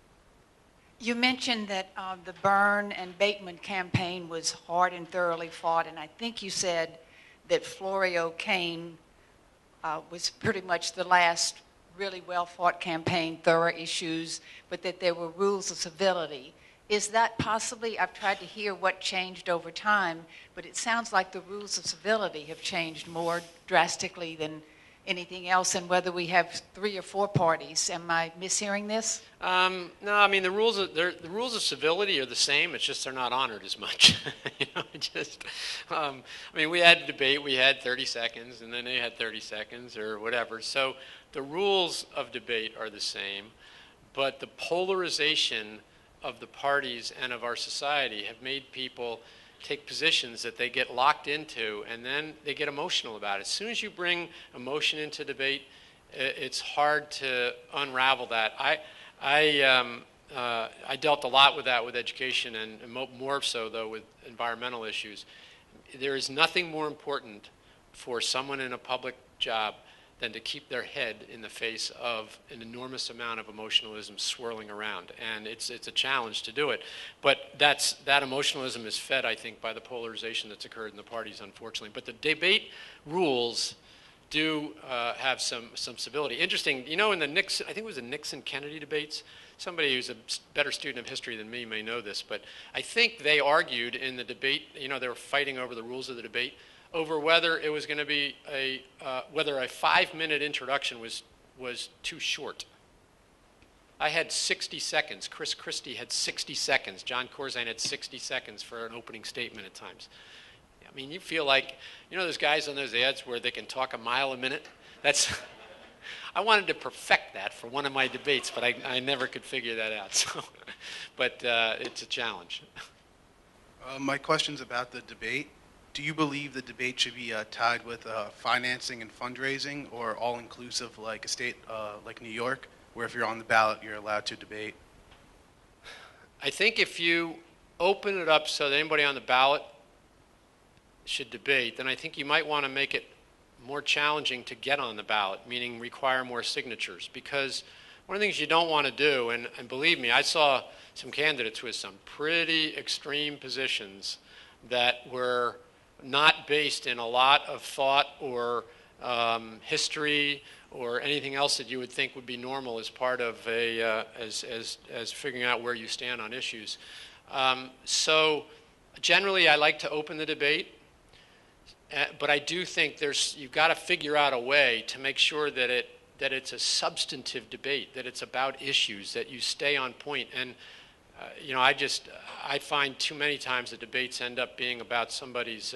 You mentioned that the Byrne and Bateman campaign was hard and thoroughly fought, and I think you said that Florio Kane was pretty much the last really well-fought campaign, thorough issues, but that there were rules of civility. Is that possibly, I've tried to hear what changed over time, but it sounds like the rules of civility have changed more drastically than anything else, and whether we have 3 or 4 parties. Am I mishearing this? No, I mean, the rules of civility are the same. It's just they're not honored as much. I mean, we had a debate. We had 30 seconds, and then they had 30 seconds or whatever. So the rules of debate are the same, but the polarization of the parties and of our society have made people take positions that they get locked into, and then they get emotional about it. As soon as you bring emotion into debate, it's hard to unravel that. I dealt a lot with that with education, and more so, though, with environmental issues. There is nothing more important for someone in a public job than to keep their head in the face of an enormous amount of emotionalism swirling around. And it's a challenge to do it. But that emotionalism is fed, I think, by the polarization that's occurred in the parties, unfortunately. But the debate rules do have some civility. Interesting, you know, in the Nixon, I think it was the Nixon-Kennedy debates, somebody who's a better student of history than me may know this, but I think they argued in the debate, you know, they were fighting over the rules of the debate, over whether it was going to be whether a 5-minute introduction was too short. I had 60 seconds. Chris Christie had 60 seconds. John Corzine had 60 seconds for an opening statement at times. I mean, you feel like, you know those guys on those ads where they can talk a mile a minute? I wanted to perfect that for one of my debates, but I never could figure that out. So, but it's a challenge. My question's about the debate. Do you believe the debate should be tied with financing and fundraising, or all-inclusive like a state like New York, where if you're on the ballot, you're allowed to debate? I think if you open it up so that anybody on the ballot should debate, then I think you might want to make it more challenging to get on the ballot, meaning require more signatures. Because one of the things you don't want to do, and believe me, I saw some candidates with some pretty extreme positions that were not based in a lot of thought or history or anything else that you would think would be normal as part of as figuring out where you stand on issues. So generally, I like to open the debate, but I do think you've got to figure out a way to make sure that it's a substantive debate, that it's about issues, that you stay on point. And you know, I find too many times the debates end up being about somebody's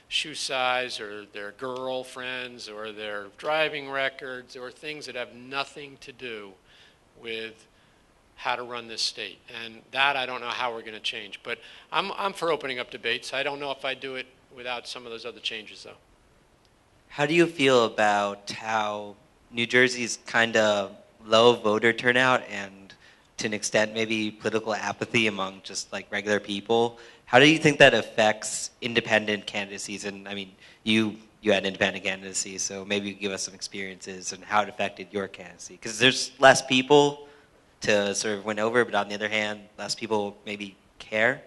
shoe size or their girlfriends or their driving records or things that have nothing to do with how to run this state. And that I don't know how we're going to change. But I'm for opening up debates. I don't know if I'd do it without some of those other changes, though. How do you feel about how New Jersey's kind of low voter turnout and to an extent maybe political apathy among just like regular people? How do you think that affects independent candidacies? And I mean, you had independent candidacy, so maybe you give us some experiences and how it affected your candidacy. Because there's less people to sort of win over, but on the other hand, less people maybe care.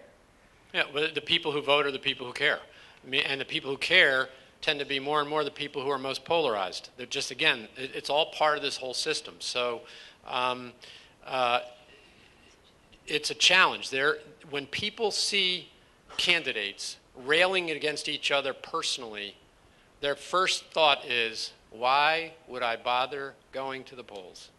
Yeah, well, the people who vote are the people who care. And the people who care tend to be more and more the people who are most polarized. They're just, again, it's all part of this whole system. So it's a challenge. When people see candidates railing against each other personally, their first thought is, why would I bother going to the polls?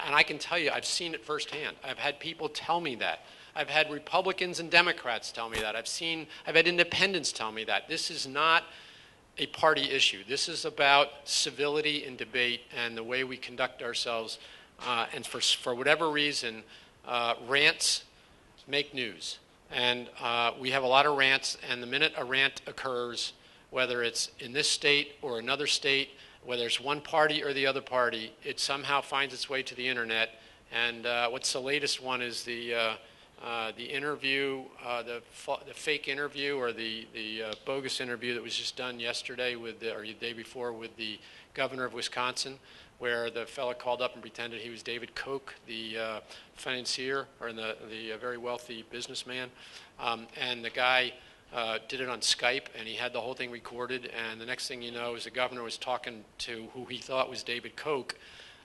And I can tell you, I've seen it firsthand. I've had people tell me that. I've had Republicans and Democrats tell me that. I've had independents tell me that. This is not a party issue. This is about civility and debate and the way we conduct ourselves. And for whatever reason, rants make news. And we have a lot of rants, and the minute a rant occurs, whether it's in this state or another state, whether it's one party or the other party, it somehow finds its way to the internet. And what's the latest one is the interview, the fake interview or the bogus interview that was just done yesterday or the day before with the governor of Wisconsin, where the fellow called up and pretended he was David Koch, the financier or the very wealthy businessman, and the guy did it on Skype, and he had the whole thing recorded, and the next thing you know is the governor was talking to who he thought was David Koch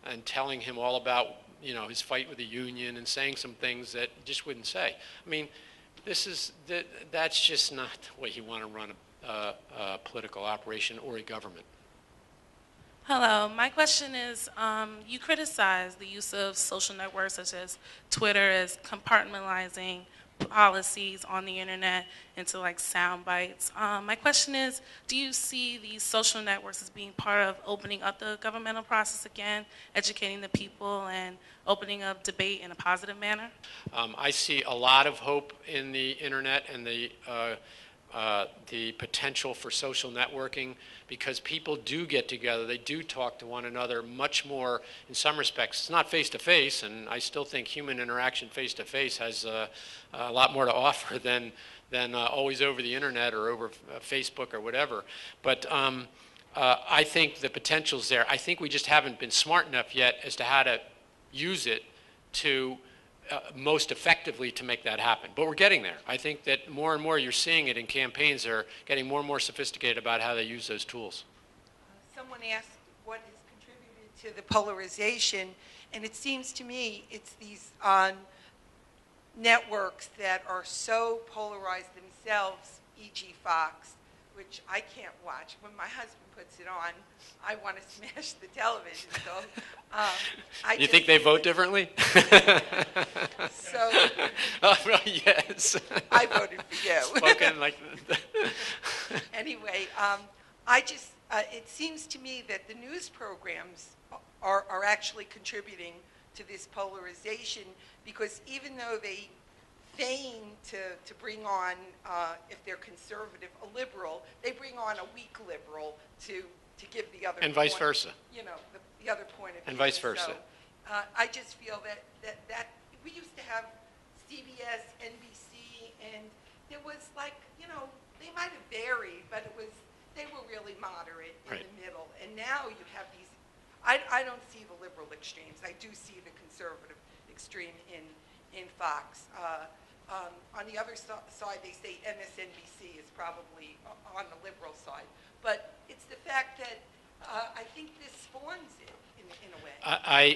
and telling him all about, you know, his fight with the union and saying some things that he just wouldn't say. I mean, that's just not the way you want to run a political operation or a government. Hello, my question is, you criticize the use of social networks such as Twitter as compartmentalizing policies on the internet into like sound bites. My question is, do you see these social networks as being part of opening up the governmental process again, educating the people and opening up debate in a positive manner? I see a lot of hope in the internet and the the potential for social networking, because people do get together, they do talk to one another much more in some respects. It's not face-to-face, and I still think human interaction face-to-face has a lot more to offer than always over the internet or over Facebook or whatever. But I think the potential's there. I think we just haven't been smart enough yet as to how to use it to most effectively to make that happen. But we're getting there. I think that more and more you're seeing it in campaigns. They're getting more and more sophisticated about how they use those tools. Someone asked what has contributed to the polarization, and it seems to me it's these networks that are so polarized themselves, e.g. Fox, which I can't watch. When my husband puts it on, I want to smash the television. So, you think they vote differently? So, well, yes. I voted for you. Spoken like. Anyway, it seems to me that the news programs are actually contributing to this polarization, because even though they feign to bring on, if they're conservative, a liberal, they bring on a weak liberal to give the other and vice versa. You know, the other point of view. And vice versa. So, I just feel that we used to have CBS, NBC, and there was like, you know, they might have varied, but they were really moderate in the middle. And now you have these, I don't see the liberal extremes. I do see the conservative extreme in Fox. On the other side, they say MSNBC is probably on the liberal side. But it's the fact that I think this spawns it in a way.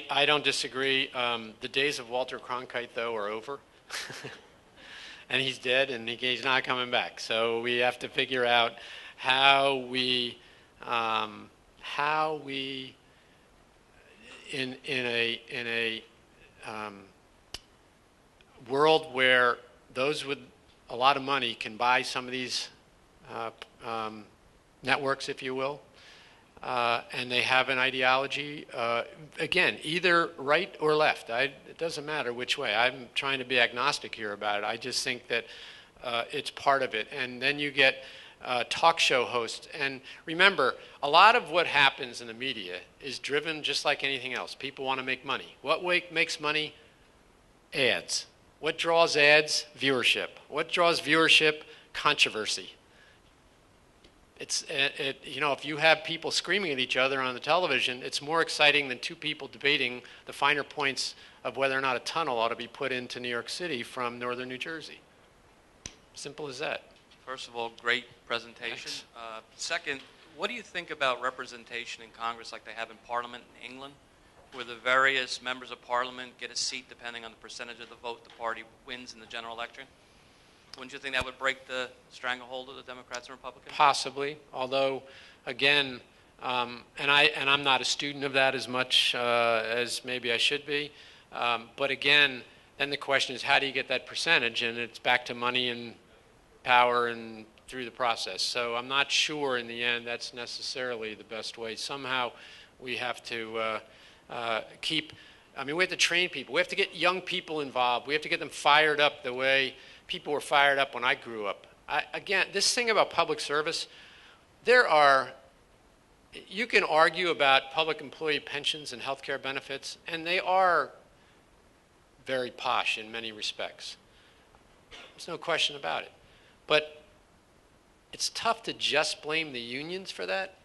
I don't disagree. The days of Walter Cronkite, though, are over. And he's dead, and he's not coming back. So we have to figure out how we in a world where those with a lot of money can buy some of these networks, if you will, and they have an ideology, again, either right or left. It doesn't matter which way. I'm trying to be agnostic here about it. I just think that it's part of it. And then you get talk show hosts. And remember, a lot of what happens in the media is driven just like anything else. People want to make money. What makes money? Ads. What draws ads? Viewership. What draws viewership? Controversy. If you have people screaming at each other on the television, it's more exciting than two people debating the finer points of whether or not a tunnel ought to be put into New York City from northern New Jersey. Simple as that. First of all, great presentation. Second, what do you think about representation in Congress like they have in Parliament in England, where the various members of Parliament get a seat depending on the percentage of the vote the party wins in the general election? Wouldn't you think that would break the stranglehold of the Democrats and Republicans? Possibly, although, again, and I'm not a student of that as much as maybe I should be. But again, then the question is, how do you get that percentage? And it's back to money and power and through the process. So I'm not sure in the end that's necessarily the best way. Somehow we have to we have to train people. We have to get young people involved. We have to get them fired up the way people were fired up when I grew up. Again, this thing about public service, you can argue about public employee pensions and health care benefits, and they are very posh in many respects. There's no question about it. But it's tough to just blame the unions for that.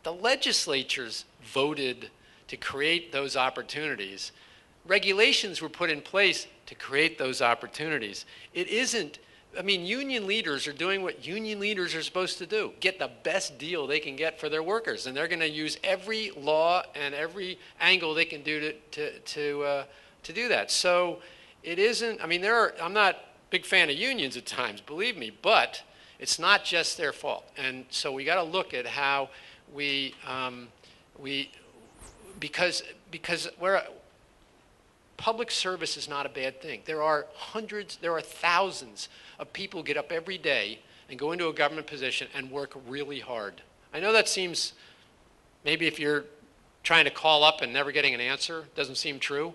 The legislatures voted to create those opportunities. Regulations were put in place to create those opportunities. Union leaders are doing what union leaders are supposed to do, get the best deal they can get for their workers. And they're going to use every law and every angle they can do to do that. So it isn't, I'm not a big fan of unions at times, believe me, but it's not just their fault. And so we got to look at how because public service is not a bad thing. There are thousands of people who get up every day and go into a government position and work really hard. I know that seems, maybe if you're trying to call up and never getting an answer, doesn't seem true.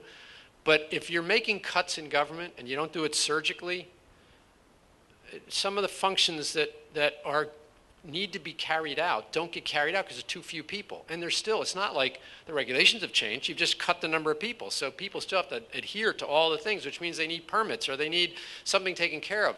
But if you're making cuts in government and you don't do it surgically, some of the functions that need to be carried out don't get carried out because there's too few people. And there's still, it's not like the regulations have changed. You've just cut the number of people. So people still have to adhere to all the things, which means they need permits or they need something taken care of.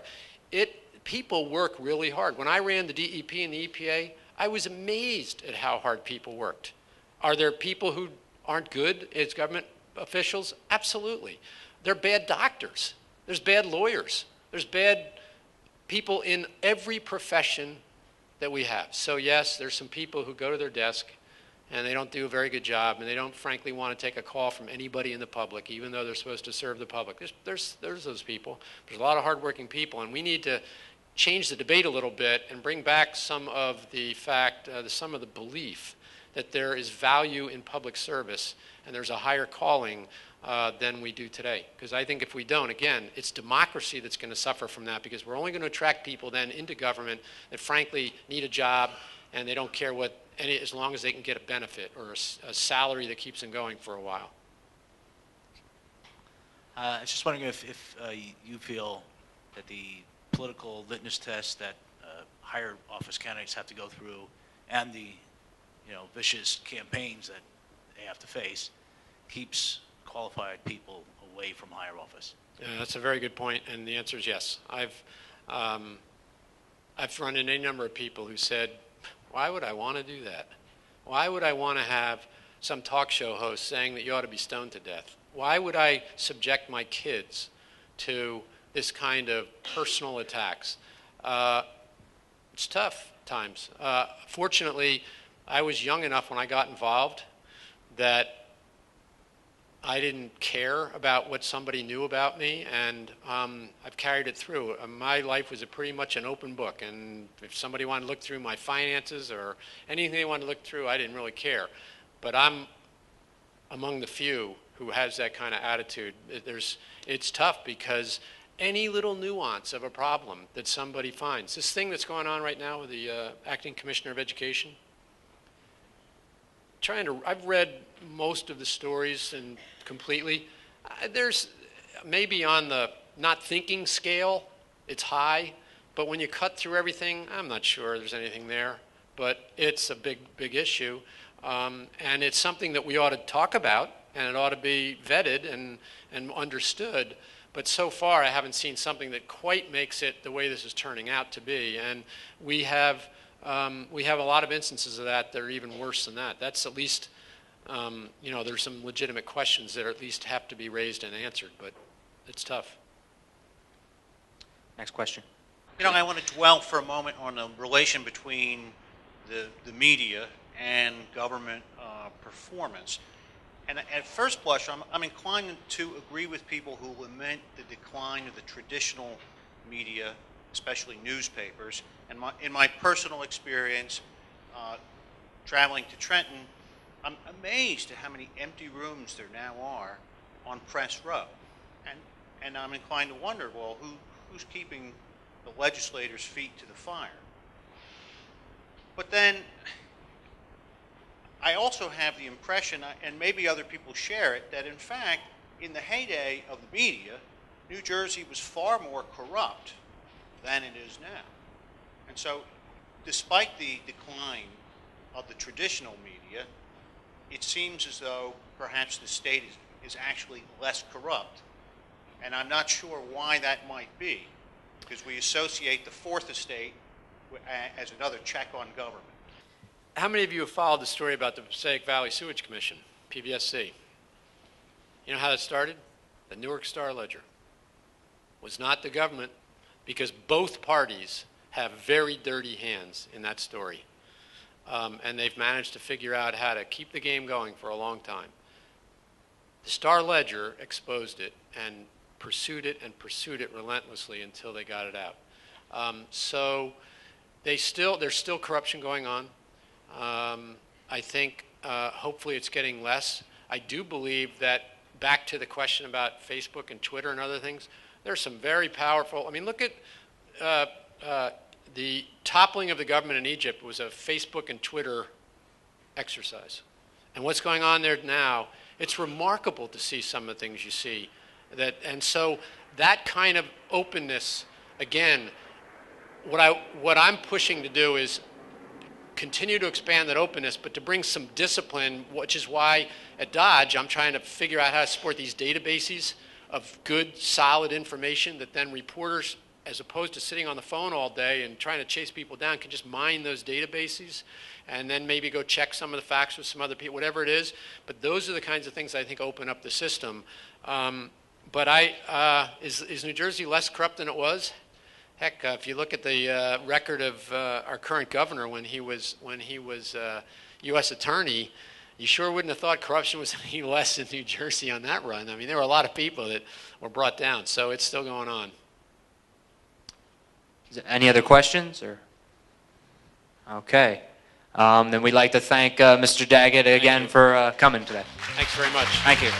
People work really hard. When I ran the DEP and the EPA, I was amazed at how hard people worked. Are there people who aren't good as government officials? Absolutely. They're bad doctors. There's bad lawyers. There's bad people in every profession that we have. So yes, there's some people who go to their desk and they don't do a very good job, and they don't frankly want to take a call from anybody in the public, even though they're supposed to serve the public. There's those people. There's a lot of hardworking people, and we need to change the debate a little bit and bring back some of the some of the belief that there is value in public service and there's a higher calling than we do today. Because I think if we don't, again, it's democracy that's going to suffer from that, because we're only going to attract people then into government that frankly need a job and they don't care as long as they can get a benefit or a salary that keeps them going for a while. I was just wondering if you feel that the political litmus test that higher office candidates have to go through and the vicious campaigns that they have to face keeps qualified people away from higher office. Yeah, that's a very good point, and the answer is yes. I've run into any number of people who said, why would I want to do that? Why would I want to have some talk show host saying that you ought to be stoned to death? Why would I subject my kids to this kind of personal attacks? It's tough times. Fortunately, I was young enough when I got involved that I didn't care about what somebody knew about me, and I've carried it through. My life was pretty much an open book, and if somebody wanted to look through my finances or anything they wanted to look through, I didn't really care. But I'm among the few who has that kind of attitude. It's tough because any little nuance of a problem that somebody finds, this thing that's going on right now with the acting commissioner of education, I've read most of the stories and completely. There's maybe on the not thinking scale, it's high, but when you cut through everything, I'm not sure there's anything there. But it's a big issue, and it's something that we ought to talk about, and it ought to be vetted and understood. But so far, I haven't seen something that quite makes it the way this is turning out to be, and we have a lot of instances of that are even worse than that. That's at least, there's some legitimate questions that at least have to be raised and answered, but it's tough. Next question. I want to dwell for a moment on the relation between the media and government performance. And at first blush, I'm inclined to agree with people who lament the decline of the traditional media, especially newspapers. And in my personal experience, traveling to Trenton, I'm amazed at how many empty rooms there now are on Press Row. And I'm inclined to wonder, well, who's keeping the legislators' feet to the fire? But then I also have the impression, and maybe other people share it, that in fact, in the heyday of the media, New Jersey was far more corrupt than it is now. And so, despite the decline of the traditional media, it seems as though perhaps the state is actually less corrupt. And I'm not sure why that might be, because we associate the fourth estate as another check on government. How many of you have followed the story about the Passaic Valley Sewage Commission, PVSC? You know how that started? The Newark Star-Ledger. Was not the government, because both parties have very dirty hands in that story. And they've managed to figure out how to keep the game going for a long time. The Star-Ledger exposed it and pursued it relentlessly until they got it out. So there's still corruption going on. I think hopefully it's getting less. I do believe that, back to the question about Facebook and Twitter and other things, there's some very powerful, look at the toppling of the government in Egypt was a Facebook and Twitter exercise. And what's going on there now, it's remarkable to see some of the things you see. And so that kind of openness, again, what I'm pushing to do is continue to expand that openness, but to bring some discipline, which is why at Dodge I'm trying to figure out how to support these databases of good, solid information that then reporters, as opposed to sitting on the phone all day and trying to chase people down, can just mine those databases and then maybe go check some of the facts with some other people, whatever it is. But those are the kinds of things I think open up the system. But is New Jersey less corrupt than it was? Heck, if you look at the record of our current governor when he was U.S. attorney, you sure wouldn't have thought corruption was any less in New Jersey on that run. I mean, there were a lot of people that were brought down, so it's still going on. Is there any other questions? Or okay. Then we'd like to thank Mr. Daggett again for coming today. Thanks very much. Thank you.